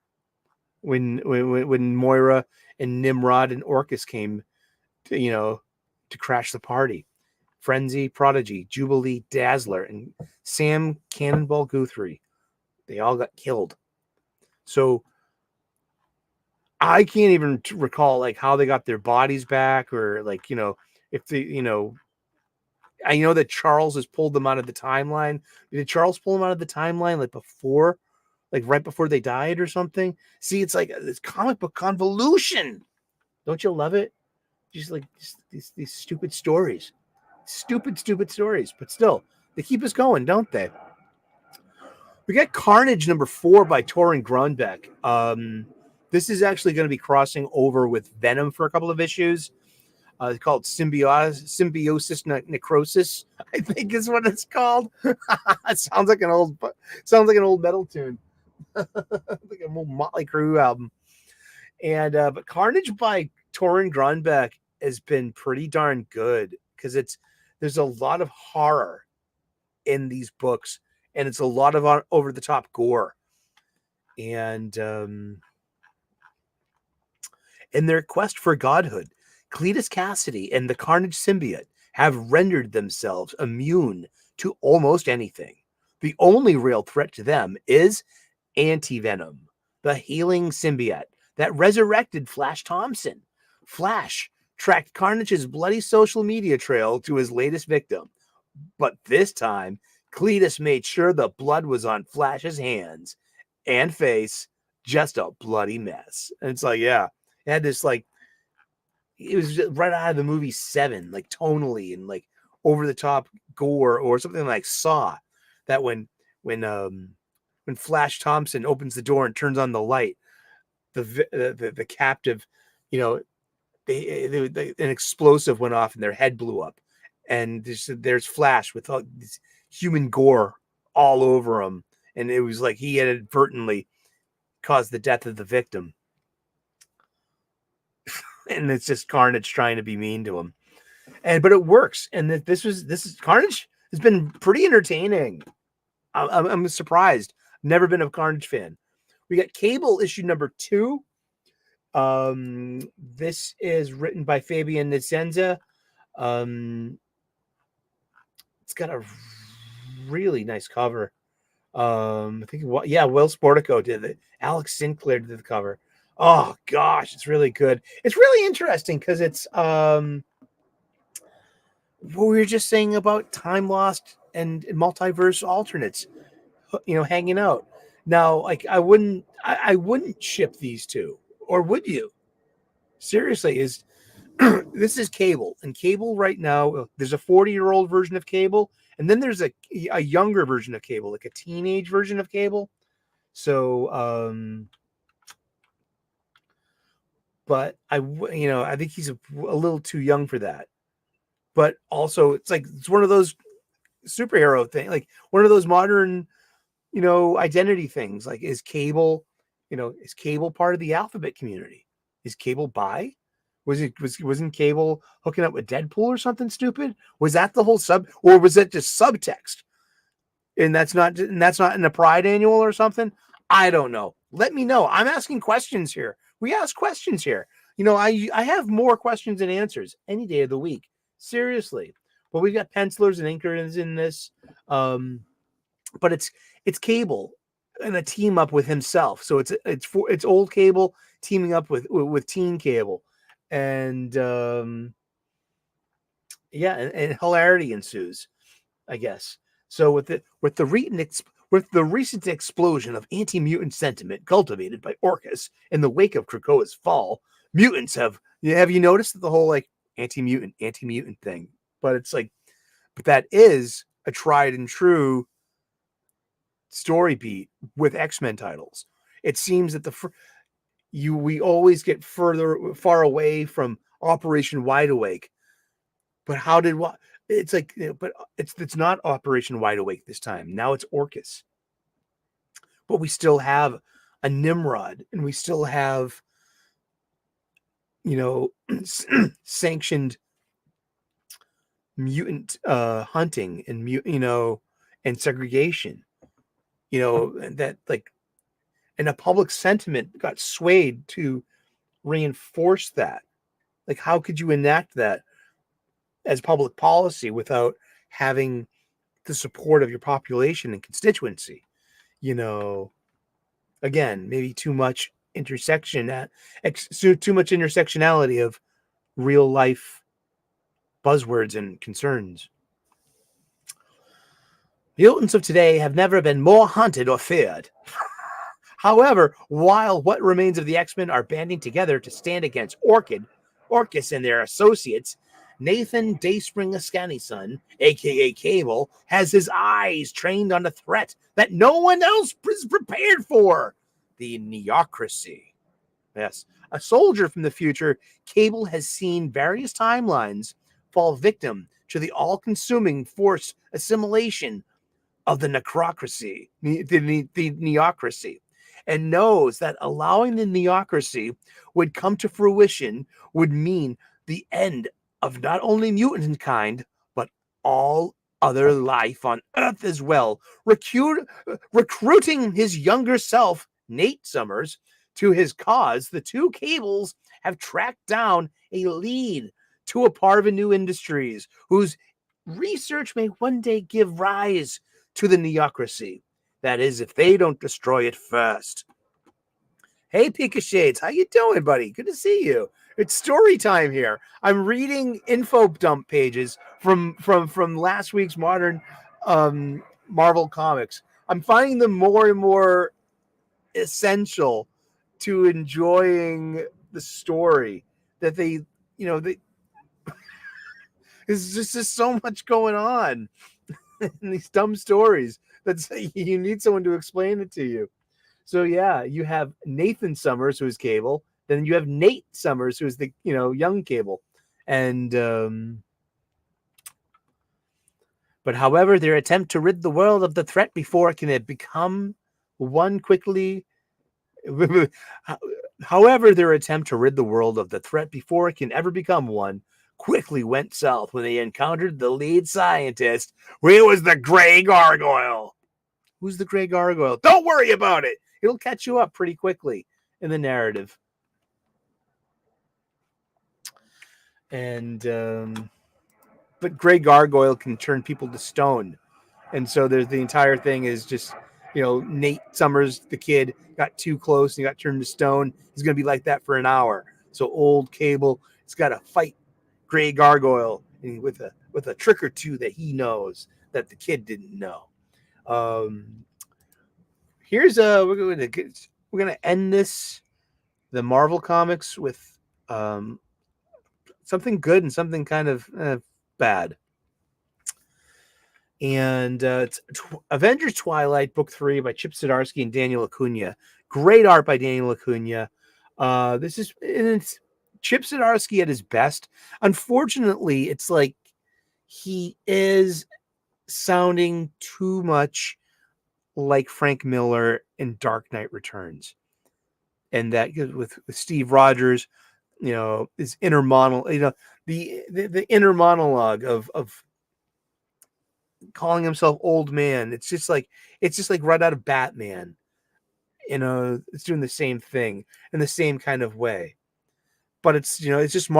when Moira and Nimrod and Orcus came to crash the party. Frenzy, Prodigy, Jubilee, Dazzler, and Sam Cannonball Guthrie. They all got killed. So I can't even recall like how they got their bodies back, or like, if they, I know that Charles has pulled them out of the timeline. Did Charles pull them out of the timeline right before they died or something? See, it's like this comic book convolution. Don't you love it? Just like these stupid stories. Stupid stories. But still, they keep us going, don't they? We got Carnage number 4 by Torrin Grunbeck. This is actually going to be crossing over with Venom for a couple of issues. It's called Symbiosis Necrosis, I think is what it's called. It sounds like an old metal tune, like an old Motley Crue album. And but Carnage by Torrin Grunbeck has been pretty darn good because there's a lot of horror in these books, and it's a lot of over the top gore. And in their quest for godhood, Cletus Cassidy and the Carnage symbiote have rendered themselves immune to almost anything. The only real threat to them is Anti-Venom, the healing symbiote that resurrected Flash Thompson. Flash tracked Carnage's bloody social media trail to his latest victim, but this time, Cletus made sure the blood was on Flash's hands and face, just a bloody mess. And it's like, yeah, it had this like, it was just right out of the movie Seven, like tonally and like over the top gore, or something like Saw. That when Flash Thompson opens the door and turns on the light, the captive, an explosive went off and their head blew up, and there's Flash with all this human gore all over him, and it was like he had inadvertently caused the death of the victim. And it's just Carnage trying to be mean to him, but it works. And this is Carnage has been pretty entertaining. I'm surprised. Never been a Carnage fan. We got Cable issue number 2. This is written by Fabian Nicieza. It's got a really nice cover. I think Will Sportico did it. Alex Sinclair did the cover. Oh gosh, it's really good. It's really interesting because it's what we were just saying about time lost and multiverse alternates, hanging out. Now, like I wouldn't ship these two, or would you? Seriously, is this is Cable, and Cable right now, there's a 40-year-old version of Cable, and then there's a younger version of Cable, like a teenage version of Cable. So, but I think he's a little too young for that. But also, it's one of those superhero things, like one of those modern, identity things. Like, is Cable part of the alphabet community? Is Cable bi? Wasn't Cable hooking up with Deadpool or something stupid? Was that the whole or was it just subtext? And that's not in the Pride annual or something? I don't know. Let me know. I'm asking questions here. We ask questions here. I have more questions than answers any day of the week. Seriously. But we've got pencilers and inkers in this. But it's Cable and a team up with himself. So it's old Cable teaming up with teen Cable. And and hilarity ensues, I guess. So with the recent explosion of anti-mutant sentiment cultivated by Orcus in the wake of Krakoa's fall, mutants have you noticed the whole like anti-mutant thing? But that is a tried and true story beat with X-Men titles. It seems that we always get far away from Operation Wide Awake. But it's like, but it's not Operation Wide Awake this time. Now it's Orcus. But we still have a Nimrod, and we still have, sanctioned mutant hunting and and segregation. That and a public sentiment got swayed to reinforce that. Like, how could you enact that as public policy without having the support of your population and constituency? Again, maybe too much intersectionality of real life buzzwords and concerns. Mutants of today have never been more hunted or feared. However, while what remains of the X-Men are banding together to stand against Orcus and their associates, Nathan Dayspring Ascanison, a.k.a. Cable, has his eyes trained on a threat that no one else is prepared for: the Neocracy. Yes, a soldier from the future, Cable has seen various timelines fall victim to the all-consuming forced assimilation of the Necrocracy, the Neocracy, and knows that allowing the Neocracy would come to fruition would mean the end of not only mutant kind, but all other life on Earth as well. Recruiting his younger self, Nate Summers, to his cause, the two Cables have tracked down a lead to a part of a new industries whose research may one day give rise to the Neocracy. That is, if they don't destroy it first. Hey, Pika Shades, how you doing, buddy? Good to see you. It's story time here. I'm reading info dump pages from last week's modern Marvel comics. I'm finding them more and more essential to enjoying the story. That there's just so much going on in these dumb stories that you need someone to explain it to you. So yeah, you have Nathan Summers, who's Cable. Then you have Nate Summers, who's the young Cable, and but however, their attempt to rid the world of the threat before it can become one quickly. However, their attempt to rid the world of the threat before it can ever become one quickly went south when they encountered the lead scientist. It was the Gray Gargoyle. Who's the Gray Gargoyle? Don't worry about it. It'll catch you up pretty quickly in the narrative. And but Gray Gargoyle can turn people to stone. And so there's the entire thing is just, Nate Summers, the kid, got too close and he got turned to stone. He's going to be like that for an hour. So old Cable has got to fight Gray Gargoyle with a trick or two that he knows that the kid didn't know. Here's we're gonna end the Marvel comics with something good and something kind of bad. And it's Avengers Twilight, Book 3 by Chip Zdarsky and Daniel Acuna. Great art by Daniel Acuna. It's Chip Zdarsky at his best. Unfortunately, it's like he is sounding too much like Frank Miller in Dark Knight Returns. And that with Steve Rogers, his inner monologue, the inner monologue of calling himself old man. It's just like right out of Batman. It's doing the same thing in the same kind of way. But it's it's just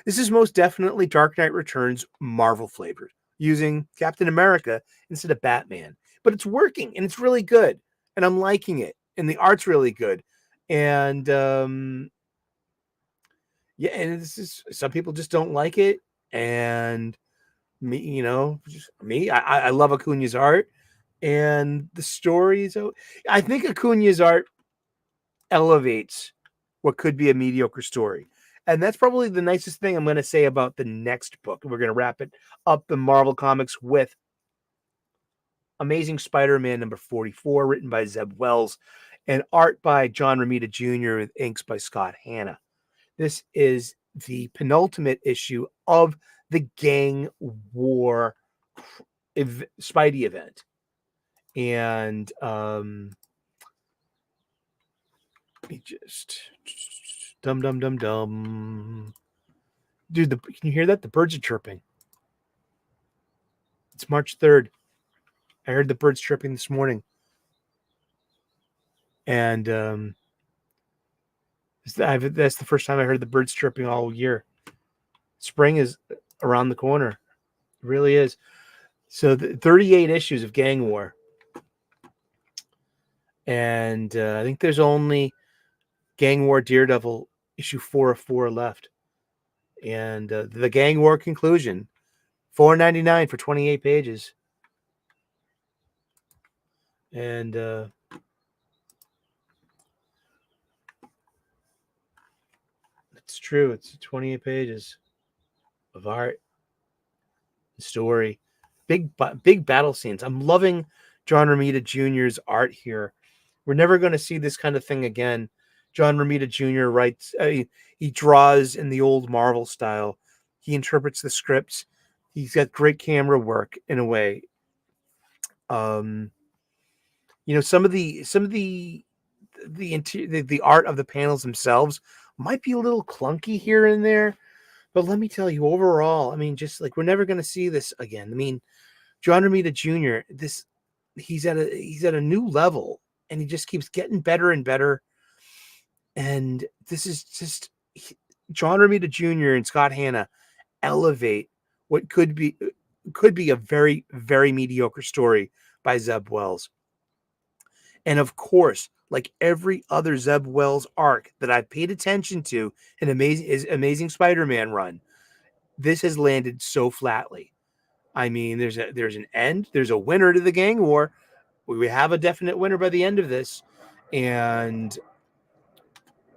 this is most definitely Dark Knight Returns Marvel flavored, using Captain America instead of Batman. But it's working and it's really good, and I'm liking it, and the art's really good. And and this is, some people just don't like it, and me, I love Acuna's art, and the stories. I think Acuna's art elevates what could be a mediocre story, and that's probably the nicest thing I'm going to say about the next book. We're going to wrap it up in Marvel Comics with Amazing Spider-Man number 44, written by Zeb Wells, and art by John Romita Jr. with inks by Scott Hanna. This is the penultimate issue of the Gang War Spidey event. And let me just dum. Dude, can you hear that? The birds are chirping. It's March 3rd. I heard the birds chirping this morning. And that's the first time I heard the birds chirping all year. Spring is around the corner. It really is. So the 38 issues of Gang War. And I think there's only Gang War Daredevil issue 4 of 4 left. And the Gang War conclusion, $4.99 for 28 pages. And it's true. It's 28 pages of art, story, big battle scenes. I'm loving John Romita Jr.'s art here. We're never going to see this kind of thing again. John Romita Jr. writes, he draws in the old Marvel style. He interprets the scripts. He's got great camera work in a way. Some of the art of the panels themselves might be a little clunky here and there, but let me tell you, overall, I mean, just like we're never going to see this again. I mean, John Romita Jr. He's at a new level, and he just keeps getting better and better. And this is just John Romita Jr. and Scott Hanna elevate what could be a very, very mediocre story by Zeb Wells. And of course, like every other Zeb Wells arc that I've paid attention to in Amazing Spider-Man run, this has landed so flatly. I mean, there's an end, there's a winner to the Gang War. We have a definite winner by the end of this, and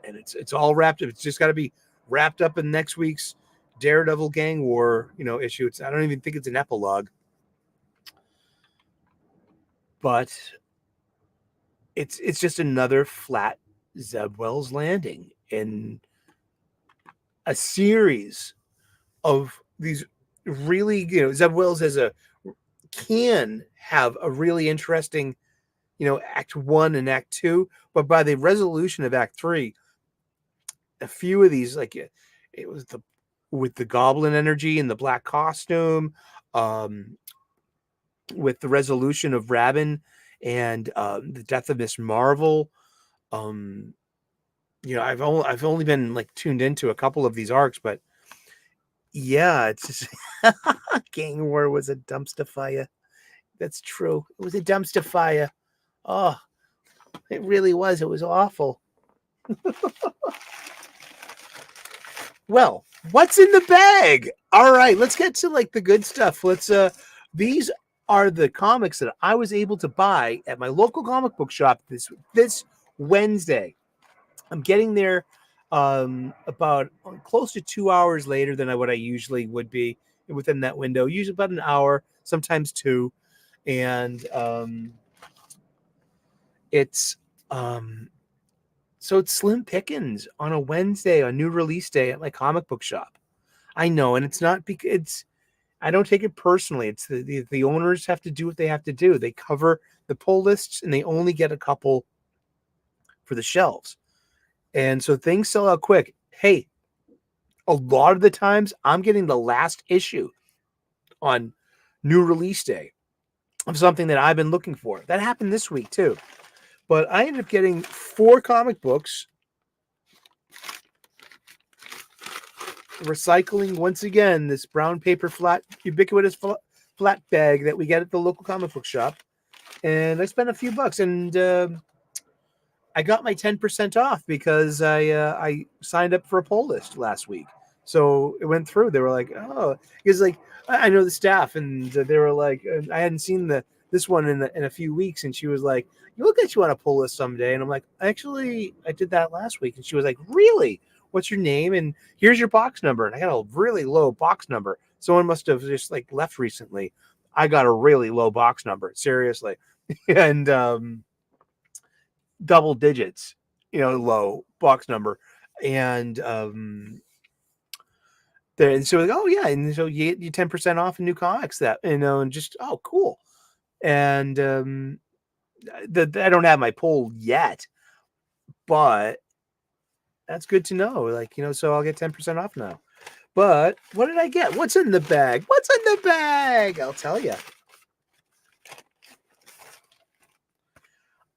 it's all wrapped up. It's just got to be wrapped up in next week's Daredevil Gang War, issue. I don't even think it's an epilogue, but it's just another flat Zeb Wells landing in a series of these really, Zeb Wells can have a really interesting, Act 1 and Act 2, but by the resolution of Act 3, a few of these, like it was with the Goblin energy and the black costume, with the resolution of Rabin and the death of Miss Marvel. I've only been like tuned into a couple of these arcs, but yeah, it's just Gang War was a dumpster fire. That's true. It was a dumpster fire. Oh, it really was. It was awful. Well, what's in the bag? All right, let's get to like the good stuff. These are the comics that I was able to buy at my local comic book shop this Wednesday. I'm getting there about close to 2 hours later than what I usually would be within that window. Usually about an hour, sometimes two, and it's so it's slim pickings on a Wednesday, on new release day at my comic book shop. I know, and it's not because I don't take it personally. It's the owners have to do what they have to do. They cover the pull lists, and they only get a couple for the shelves. And so things sell out quick. Hey, a lot of the times I'm getting the last issue on new release day of something that I've been looking for. That happened this week too. But I ended up getting 4 comic books. Recycling once again this brown paper ubiquitous flat bag that we get at the local comic book shop. And I spent a few bucks, and I got my 10% off because I signed up for a poll list last week. So it went through. They were like, oh, because like I know the staff, and they were like, I hadn't seen this one in a few weeks, and she was like, you look like you want to pull this someday. And I'm like, actually, I did that last week. And she was like, really? What's your name? And here's your box number. And I got a really low box number. Someone must have just like left recently. I got a really low box number, seriously. And double digits, low box number. And then so like, oh yeah, and so you get 10% off in new comics that, and just, oh cool. And I don't have my poll yet, but that's good to know. Like, so I'll get 10% off now. But what did I get? What's in the bag? What's in the bag? I'll tell you.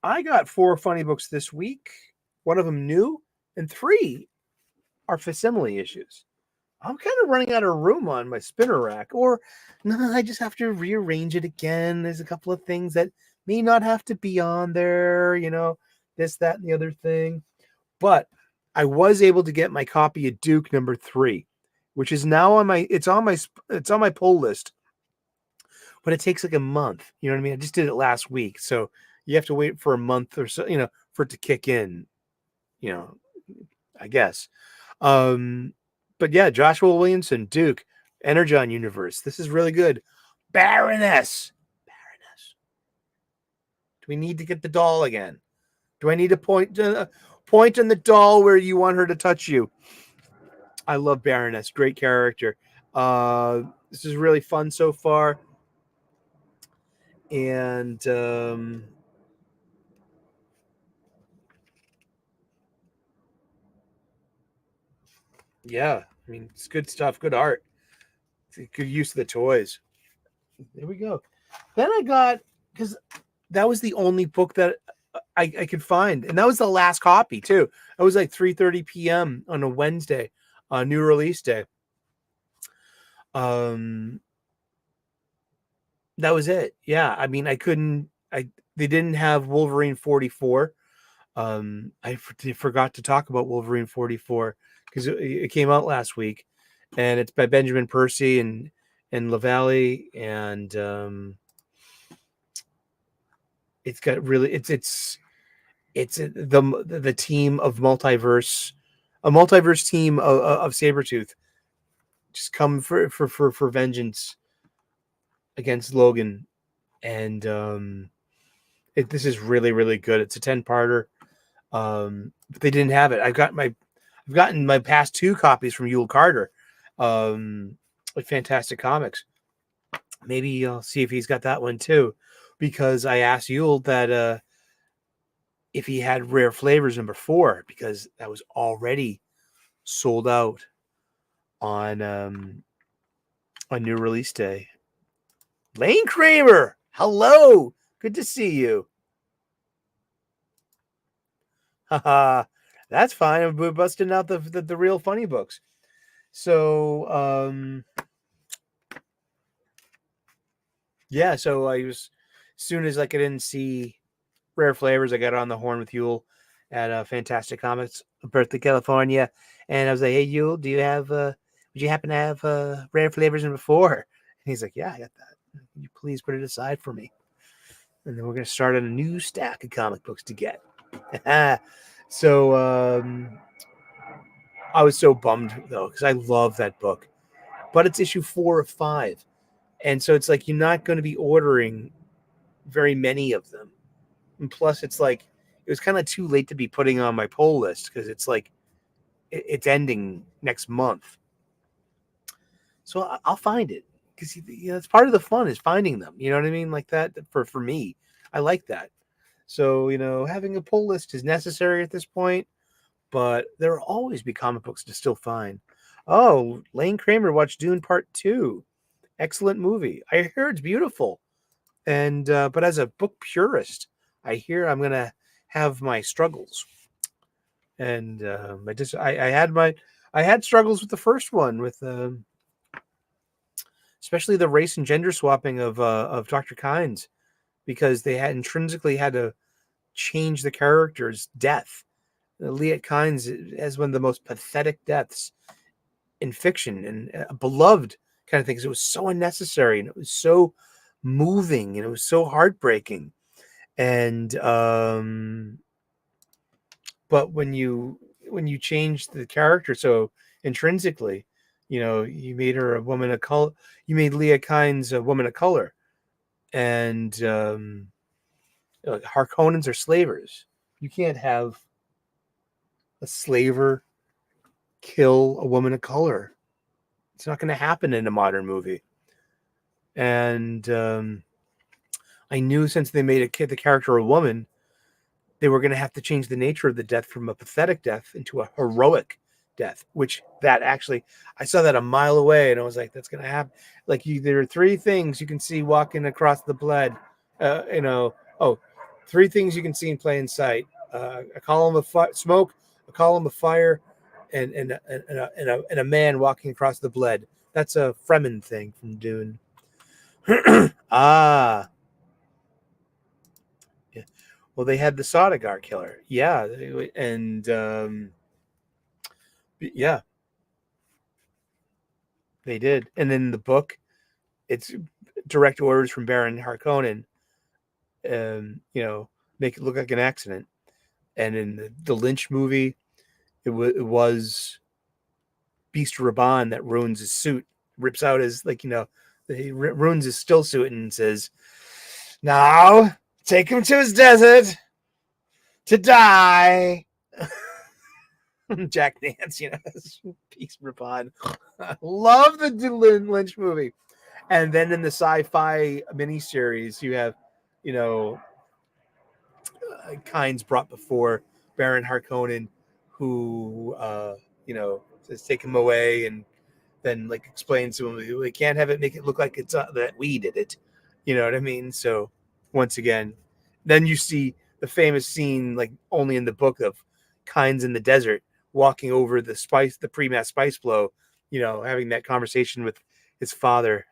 I got 4 funny books this week. 1 of them new, and 3 are facsimile issues. I'm kind of running out of room on my spinner rack, or no, I just have to rearrange it again. There's a couple of things that may not have to be on there, this, that, and the other thing. But I was able to get my copy of Duke number 3, which is now on my pull list. But it takes like a month. You know what I mean? I just did it last week, so you have to wait for a month or so, for it to kick in. I guess. But yeah, Joshua Williamson, Duke, Energon Universe. This is really good. Baroness. Do we need to get the doll again? Do I need to point on the doll where you want her to touch you? I love Baroness. Great character. This is really fun so far. And yeah, I mean, it's good stuff, good art. Good use of the toys. There we go. Then I got, because that was the only book that I could find, and that was the last copy too. It was like 3:30 p.m. on a Wednesday, new release day. That was it. Yeah, I mean, they didn't have Wolverine 44. I forgot to talk about Wolverine 44 because it came out last week, and it's by Benjamin Percy and LaValle, and it's got really it's the team of multiverse, a multiverse team of Sabretooth just come for vengeance against Logan, and this is really, really good. It's a 10-parter. But they didn't have it. I've gotten my past 2 copies from Yule Carter, with Fantastic Comics. Maybe I'll see if he's got that one too, because I asked Yule that if he had Rare Flavors number 4, because that was already sold out on new release day. Lane Kramer, hello, good to see you. Haha, that's fine. We're busting out the real funny books. So yeah, so I was, as soon as I didn't see Rare Flavors, I got on the horn with Yule at Fantastic Comics, Berkeley, California, and I was like, hey Yule, would Did you happen to have rare flavors in before? And he's like, yeah, I got that. Can you please put it aside for me? And then we're going to start on a new stack of comic books to get. So I was so bummed, though, because I love that book. But it's issue 4 of 5. And so it's like you're not going to be ordering very many of them. And plus, it's like it was kind of too late to be putting on my pull list because it's like it's ending next month. So I'll find it because it's part of the fun is finding them. You know what I mean? Like that for me. I like that. So, having a pull list is necessary at this point, but there will always be comic books to still find. Oh, Lane Kramer watched Dune Part 2. Excellent movie. I hear it's beautiful. And but as a book purist, I hear I'm going to have my struggles. And I had struggles with the first one with especially the race and gender swapping of Dr. Kynes, because they had intrinsically had to change the character's death. Liet Kynes has one of the most pathetic deaths in fiction and beloved kind of things. It was so unnecessary and it was so moving and it was so heartbreaking. And but when you change the character so intrinsically, you made her a woman of color. You made Liet Kynes a woman of color, and Harkonnens are slavers. You can't have a slaver kill a woman of color. It's not going to happen in a modern movie. And I knew since they made the character a woman, they were going to have to change the nature of the death from a pathetic death into a heroic death, which that actually, I saw that a mile away and I was like, that's going to happen. Like there are 3 things you can see walking across the blood. 3 things you can see in plain sight. A column of smoke, a column of fire, and a man walking across the blood. That's a Fremen thing from Dune. Ah. Yeah. Well, they had the Saudagar killer. Yeah. And yeah. They did. And in the book, it's direct orders from Baron Harkonnen. Make it look like an accident. And in the Lynch movie, it was Beast Raban that ruins his suit, rips out his, he ruins his still suit and says, now take him to his desert to die. Jack Nance, Beast Raban. I love the Lynch movie. And then in the sci-fi miniseries, you have, Kynes brought before Baron Harkonnen, who, says take him away and then explains to him, we can't have it, make it look like it's that we did it. You know what I mean? So once again, then you see the famous scene, only in the book, of Kynes in the desert walking over the pre-mass spice blow, having that conversation with his father.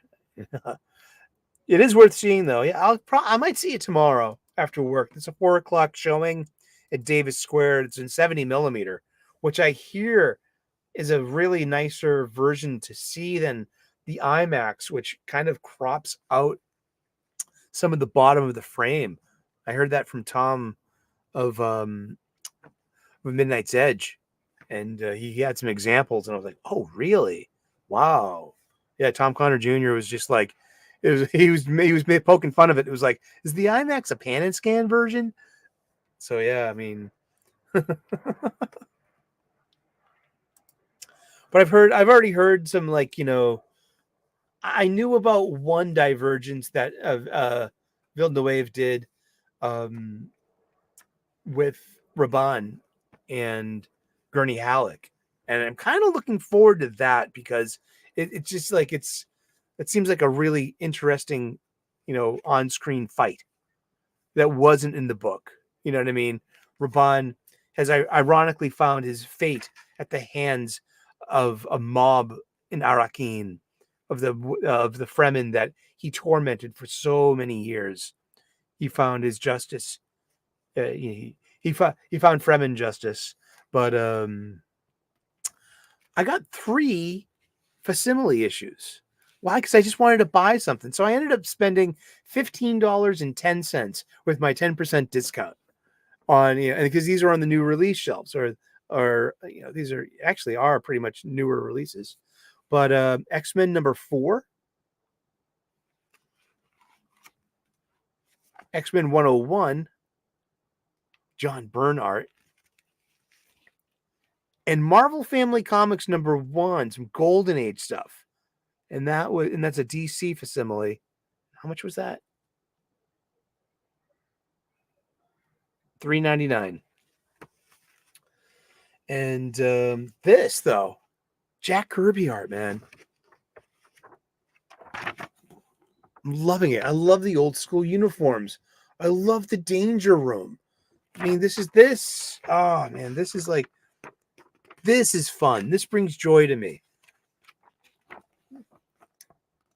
It is worth seeing, though. Yeah, I might see it tomorrow after work. It's a 4:00 showing at Davis Square. It's in 70 millimeter, which I hear is a really nicer version to see than the IMAX, which kind of crops out some of the bottom of the frame. I heard that from Tom of Midnight's Edge, and he had some examples, and I was like, "Oh, really? Wow." Yeah, Tom Connor Jr. was just like, he was poking fun of it. It was like, is the IMAX a pan and scan version? So yeah, I mean, but I've already heard some I knew about one divergence that Villeneuve did with Raban and Gurney Halleck, and I'm kind of looking forward to that because it's just it seems like a really interesting, on-screen fight that wasn't in the book. You know what I mean? Raban has ironically found his fate at the hands of a mob in Arrakeen, of the Fremen that he tormented for so many years. He found his justice. He found Fremen justice, but I got 3 facsimile issues. Why? Because I just wanted to buy something. So I ended up spending $15.10 with my 10% discount on, and because these are on the new release shelves, or these are actually pretty much newer releases. But X-Men number 4, X-Men 101, John Byrne art, and Marvel Family Comics number 1, some Golden Age stuff. And that's a DC facsimile. How much was that? $3.99. And this, though, Jack Kirby art, man. I'm loving it. I love the old school uniforms. I love the Danger Room. I mean, this. Oh, man, this is fun. This brings joy to me.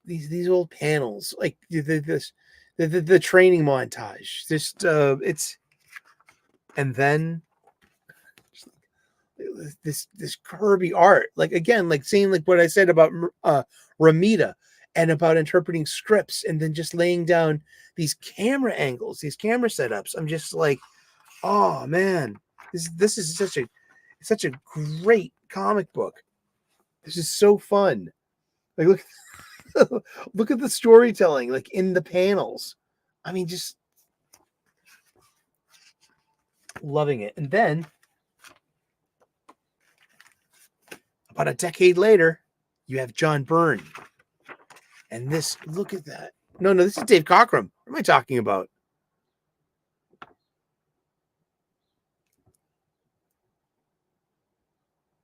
These old panels, like the training montage. Just and then this Kirby art, like again, like seeing like what I said about Ramita and about interpreting scripts, and then just laying down these camera angles, these camera setups. I'm just like, oh man, this is such a great comic book. This is so fun. Like look at the storytelling, like in the panels. I mean, just loving it. And then about a decade later, you have John Byrne. And this, look at that. No, this is Dave Cockrum. What am I talking about?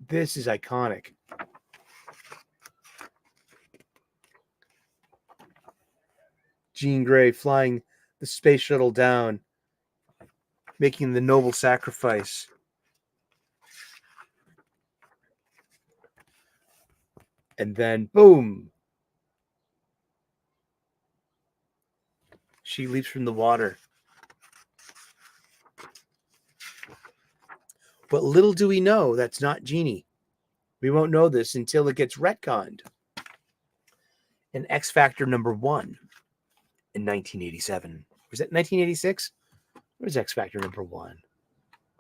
This is iconic. Jean Grey flying the space shuttle down, making the noble sacrifice. And then, boom, she leaps from the water. But little do we know that's not Jeannie. We won't know this until it gets retconned in X Factor number 1 in 1987. Was that 1986? Where's X Factor number 1?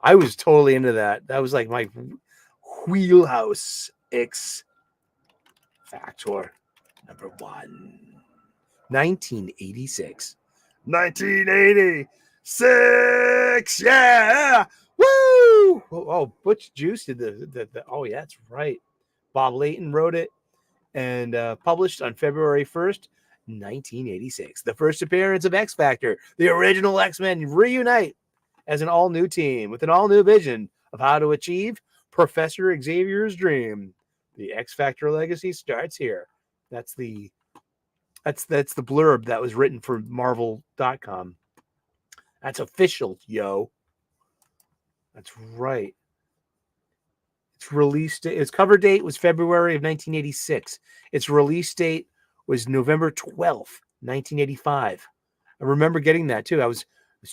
I was totally into that. That was like my wheelhouse. X Factor number 1. 1986. 1986. Yeah. Woo! Oh, Butch Juice did the oh yeah, that's right. Bob Layton wrote it and published on February 1st, 1986. The first appearance of X Factor. The original X-Men reunite as an all-new team with an all-new vision of how to achieve Professor Xavier's dream. The X Factor legacy starts here. That's the blurb that was written for Marvel.com. That's official, yo. That's right. Its release date, its cover date was February of 1986. Its release date was November 12th, 1985. I remember getting that too. I was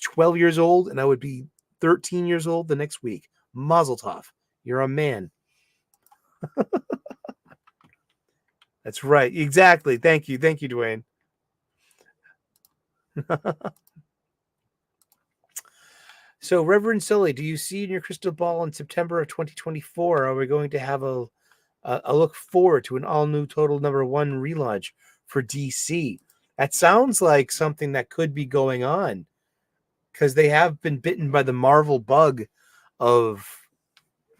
12 years old, and I would be 13 years old the next week. Mazel tov. You're a man. That's right. Exactly. Thank you. Thank you, Dwayne. So, Reverend Sully, do you see in your crystal ball in September of 2024, are we going to have a look forward to an all-new Total number 1 relaunch for DC? That sounds like something that could be going on, because they have been bitten by the Marvel bug of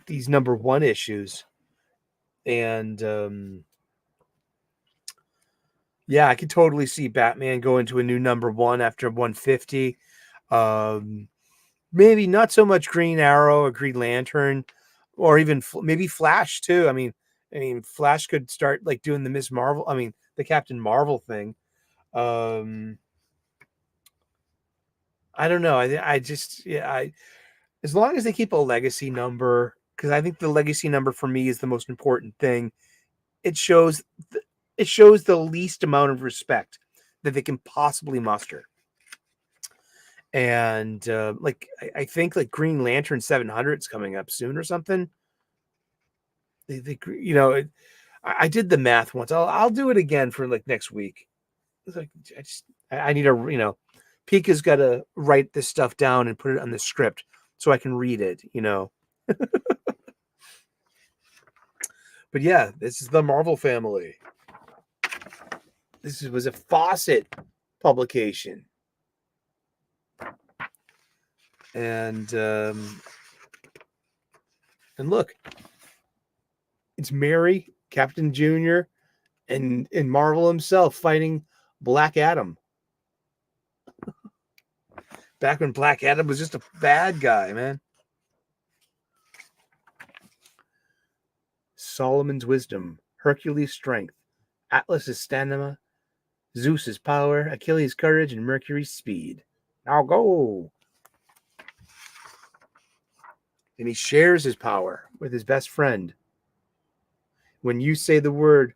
these number 1 issues. And yeah, I could totally see Batman going to a new number 1 after 150. Maybe not so much Green Arrow or Green Lantern, or even maybe Flash too. I mean, Flash could start like doing the Miss Marvel. I mean, the Captain Marvel thing. I don't know. I just as long as they keep a legacy number, because I think the legacy number for me is the most important thing. It shows the least amount of respect that they can possibly muster. And like I think like Green Lantern 700 is coming up soon or something. I did the math once. I'll do it again for like next week. It's like I need a, you know, Pika's got to write this stuff down and put it on the script so I can read it, you know. But yeah, this is the Marvel family. This was a Fawcett publication. And look, it's Mary, Captain Junior, and Marvel himself fighting Black Adam. Back when Black Adam was just a bad guy, man. Solomon's wisdom, Hercules' strength, Atlas's stamina, Zeus's power, Achilles' courage, and Mercury's speed. Now go. And he shares his power with his best friend. When you say the word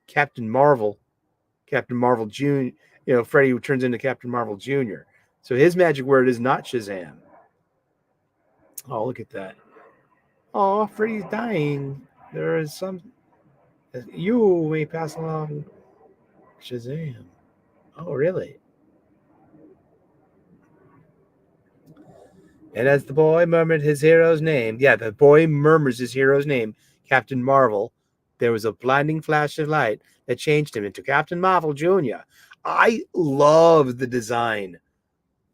Captain Marvel Jr., you know, Freddy turns into Captain Marvel Jr. So his magic word is not Shazam. Oh, look at that. Oh, Freddy's dying. There is some... You may pass along Shazam. Oh, really? And as the boy murmured his hero's name, the boy murmurs his hero's name, Captain Marvel, there was a blinding flash of light that changed him into Captain Marvel Jr. I love the design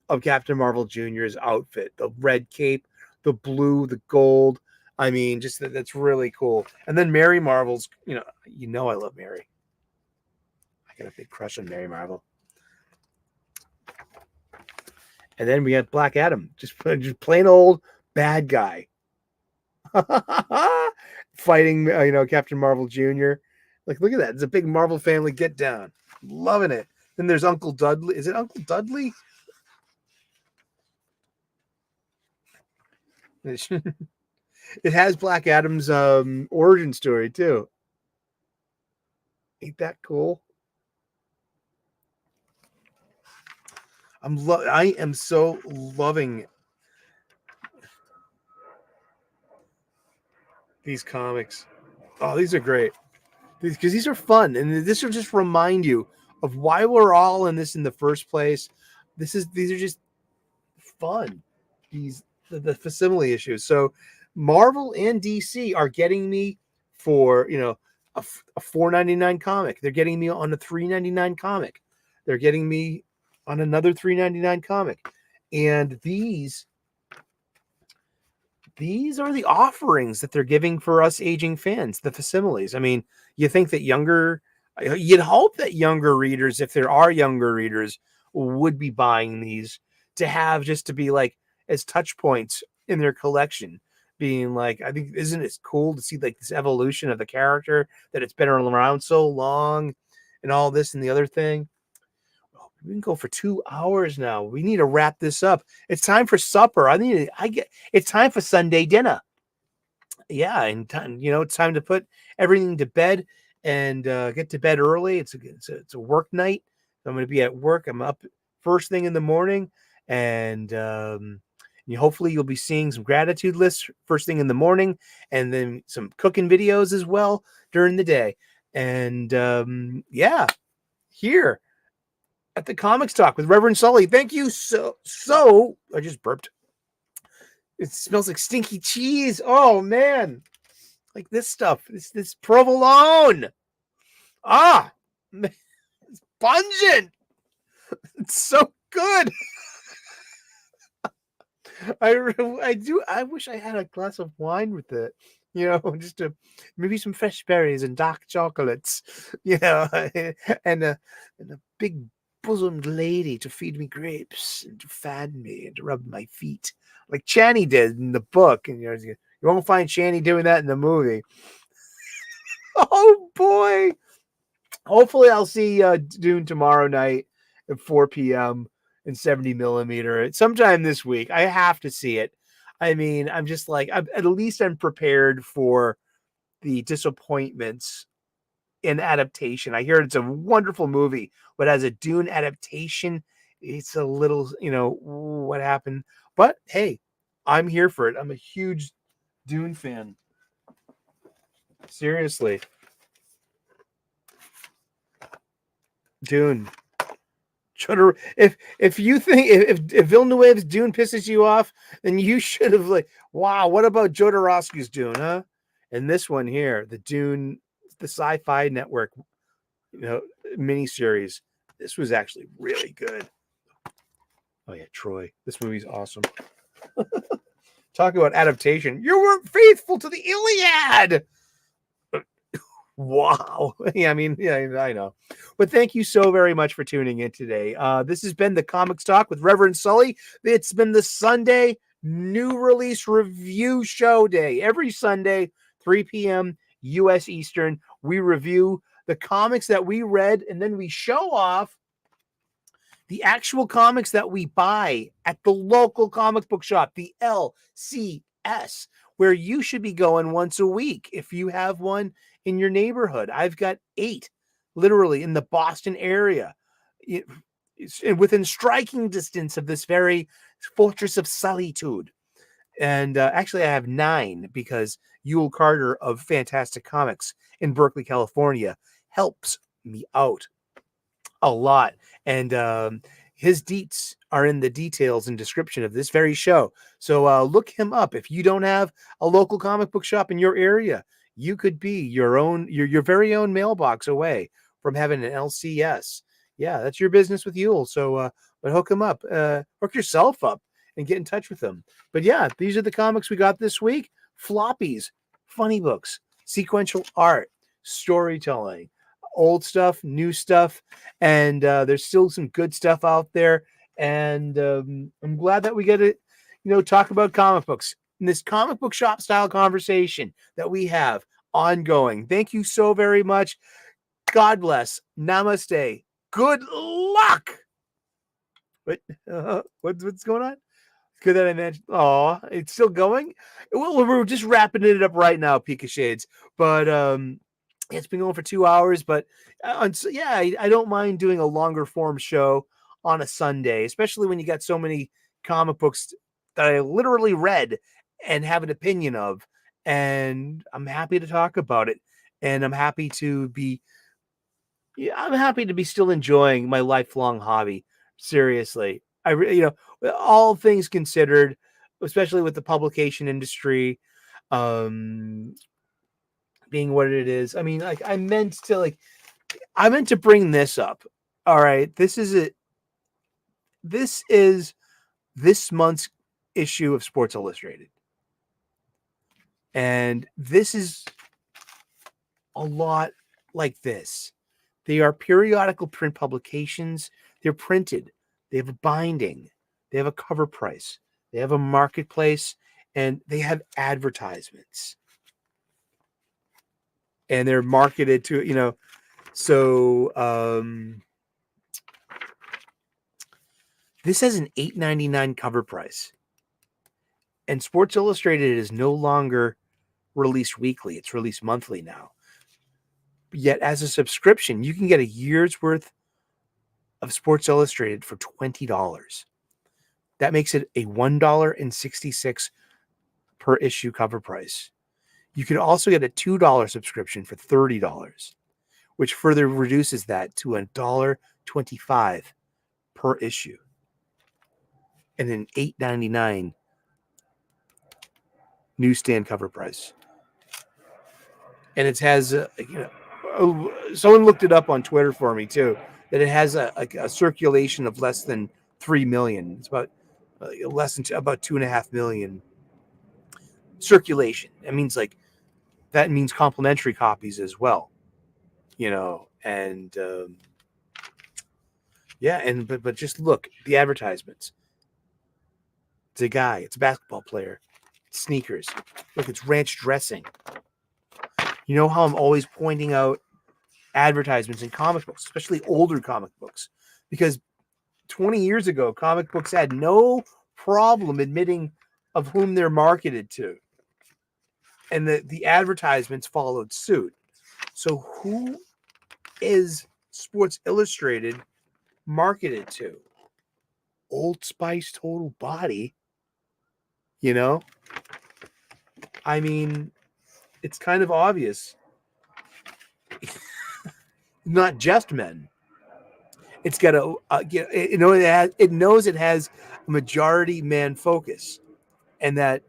of Captain Marvel Jr.'s outfit. The red cape, the blue, the gold. I mean, just that's really cool. And then Mary Marvel's, you know I love Mary. I got a big crush on Mary Marvel. And then we got Black Adam, just plain old bad guy. Fighting, Captain Marvel Jr. Like, look at that. It's a big Marvel family get down. Loving it. Then there's Uncle Dudley. Is it Uncle Dudley? It has Black Adam's origin story, too. Ain't that cool? I am so loving these comics. Oh, these are great. Because these are fun, and this will just remind you of why we're all in this in the first place. These are just fun. The facsimile issues. So Marvel and DC are getting me for a $4.99 comic. They're getting me on a $3.99 comic. They're getting me on another $3.99 comic, and these are the offerings that they're giving for us aging fans, the facsimiles. I mean, you think that you'd hope that younger readers, if there are younger readers, would be buying these to have just to be like as touch points in their collection, being like, I think, isn't it cool to see like this evolution of the character, that it's been around so long and all this and the other thing. We can go for 2 hours now. We need to wrap this up. It's time for supper. It's time for Sunday dinner. Yeah, and time, it's time to put everything to bed and get to bed early. It's a work night. I'm going to be at work. I'm up first thing in the morning, and hopefully you'll be seeing some gratitude lists first thing in the morning, and then some cooking videos as well during the day. And here at the Comics Talk with Reverend Sully. Thank you so. I just burped. It smells like stinky cheese. Oh man, like this stuff. This provolone. It's pungent. It's so good. I wish I had a glass of wine with it. Just maybe some fresh berries and dark chocolates. And a big bosomed lady to feed me grapes and to fan me and to rub my feet like Channy did in the book. And you won't find Channy doing that in the movie. Oh boy. Hopefully I'll see Dune tomorrow night at 4 p.m. in 70 millimeter sometime this week. I have to see it. I mean, I'm just like, at least I'm prepared for the disappointments in adaptation. I hear it's a wonderful movie, but as a Dune adaptation, it's a little, what happened. But hey, I'm here for it. I'm a huge Dune fan. Seriously. Dune. If you think if Villeneuve's Dune pisses you off, then you should have like, wow, what about Jodorowsky's Dune, huh? And this one here, the Dune, the Sci-Fi Network, miniseries. This was actually really good. Oh yeah, Troy. This movie's awesome. Talk about adaptation. You weren't faithful to the Iliad. Wow. Yeah, I mean, yeah, I know. But thank you so very much for tuning in today. This has been the Comics Talk with Reverend Sully. It's been the Sunday new release review show day. Every Sunday, 3 p.m. U.S. Eastern, we review the comics that we read, and then we show off the actual comics that we buy at the local comic book shop, the LCS, where you should be going once a week if you have one in your neighborhood. I've got 8 literally in the Boston area. It's within striking distance of this very fortress of solitude. And actually, I have 9 because Yule Carter of Fantastic Comics in Berkeley, California helps me out a lot. And his deets are in the details and description of this very show. So look him up. If you don't have a local comic book shop in your area, you could be your very own mailbox away from having an LCS. Yeah, that's your business with Yule. So but hook him up, hook yourself up and get in touch with them. But yeah, these are the comics we got this week. Floppies, funny books, sequential art, storytelling, old stuff, new stuff, and there's still some good stuff out there. And I'm glad that we get to, talk about comic books in this comic book shop style conversation that we have ongoing. Thank you so very much. God bless. Namaste. Good luck. What's going on? Good that I mentioned. Oh, it's still going. Well, we're just wrapping it up right now, Pika Shades. But it's been going for 2 hours. But I don't mind doing a longer form show on a Sunday, especially when you got so many comic books that I literally read and have an opinion of. And I'm happy to talk about it. And I'm happy to be still enjoying my lifelong hobby. Seriously. All things considered, especially with the publication industry, being what it is. I mean, like I meant to bring this up. All right. This is it. This is this month's issue of Sports Illustrated. And this is a lot like this. They are periodical print publications. They're printed. They have a binding. They have a cover price. They have a marketplace. And they have advertisements. And they're marketed to, so this has an $8.99 cover price. And Sports Illustrated is no longer released weekly. It's released monthly now. Yet as a subscription, you can get a year's worth of Sports Illustrated for $20. That makes it a $1.66 per issue cover price. You can also get a $2 subscription for $30, which further reduces that to $1.25 per issue. And an $8.99 newsstand cover price. And it has, someone looked it up on Twitter for me too, that it has a circulation of less than 3 million. It's about about 2.5 million circulation. That means complimentary copies as well, and but just look, the advertisements. It's a guy, it's a basketball player, it's sneakers. Look, it's ranch dressing. You know how I'm always pointing out advertisements in comic books, especially older comic books, because 20 years ago, comic books had no problem admitting of whom they're marketed to. And the advertisements followed suit. So who is Sports Illustrated marketed to? Old Spice Total Body. I mean, it's kind of obvious. Not just men. It's got a it knows it has a majority man focus, and that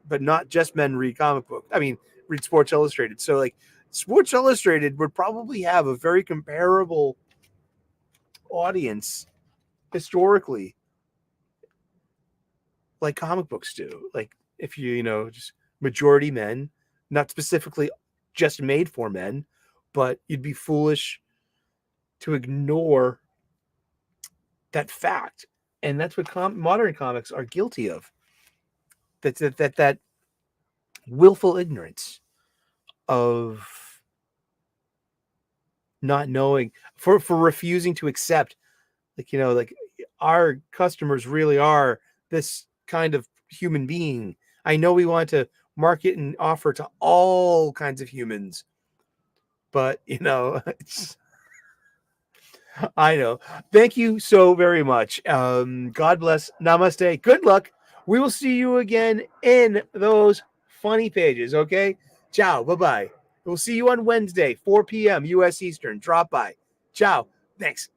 but not just men read comic book. I mean, read Sports Illustrated. So like Sports Illustrated would probably have a very comparable audience historically, like comic books do. Like if just majority men, not specifically just made for men, but you'd be foolish to ignore that fact. And that's what modern comics are guilty of. That willful ignorance of not knowing, for refusing to accept, like our customers really are this kind of human being. I know we want to market and offer to all kinds of humans, but it's, I know. Thank you so very much. God bless. Namaste. Good luck. We will see you again in those funny pages. Okay. Ciao. Bye-bye. We'll see you on Wednesday, 4 p.m. U.S. Eastern. Drop by. Ciao. Thanks.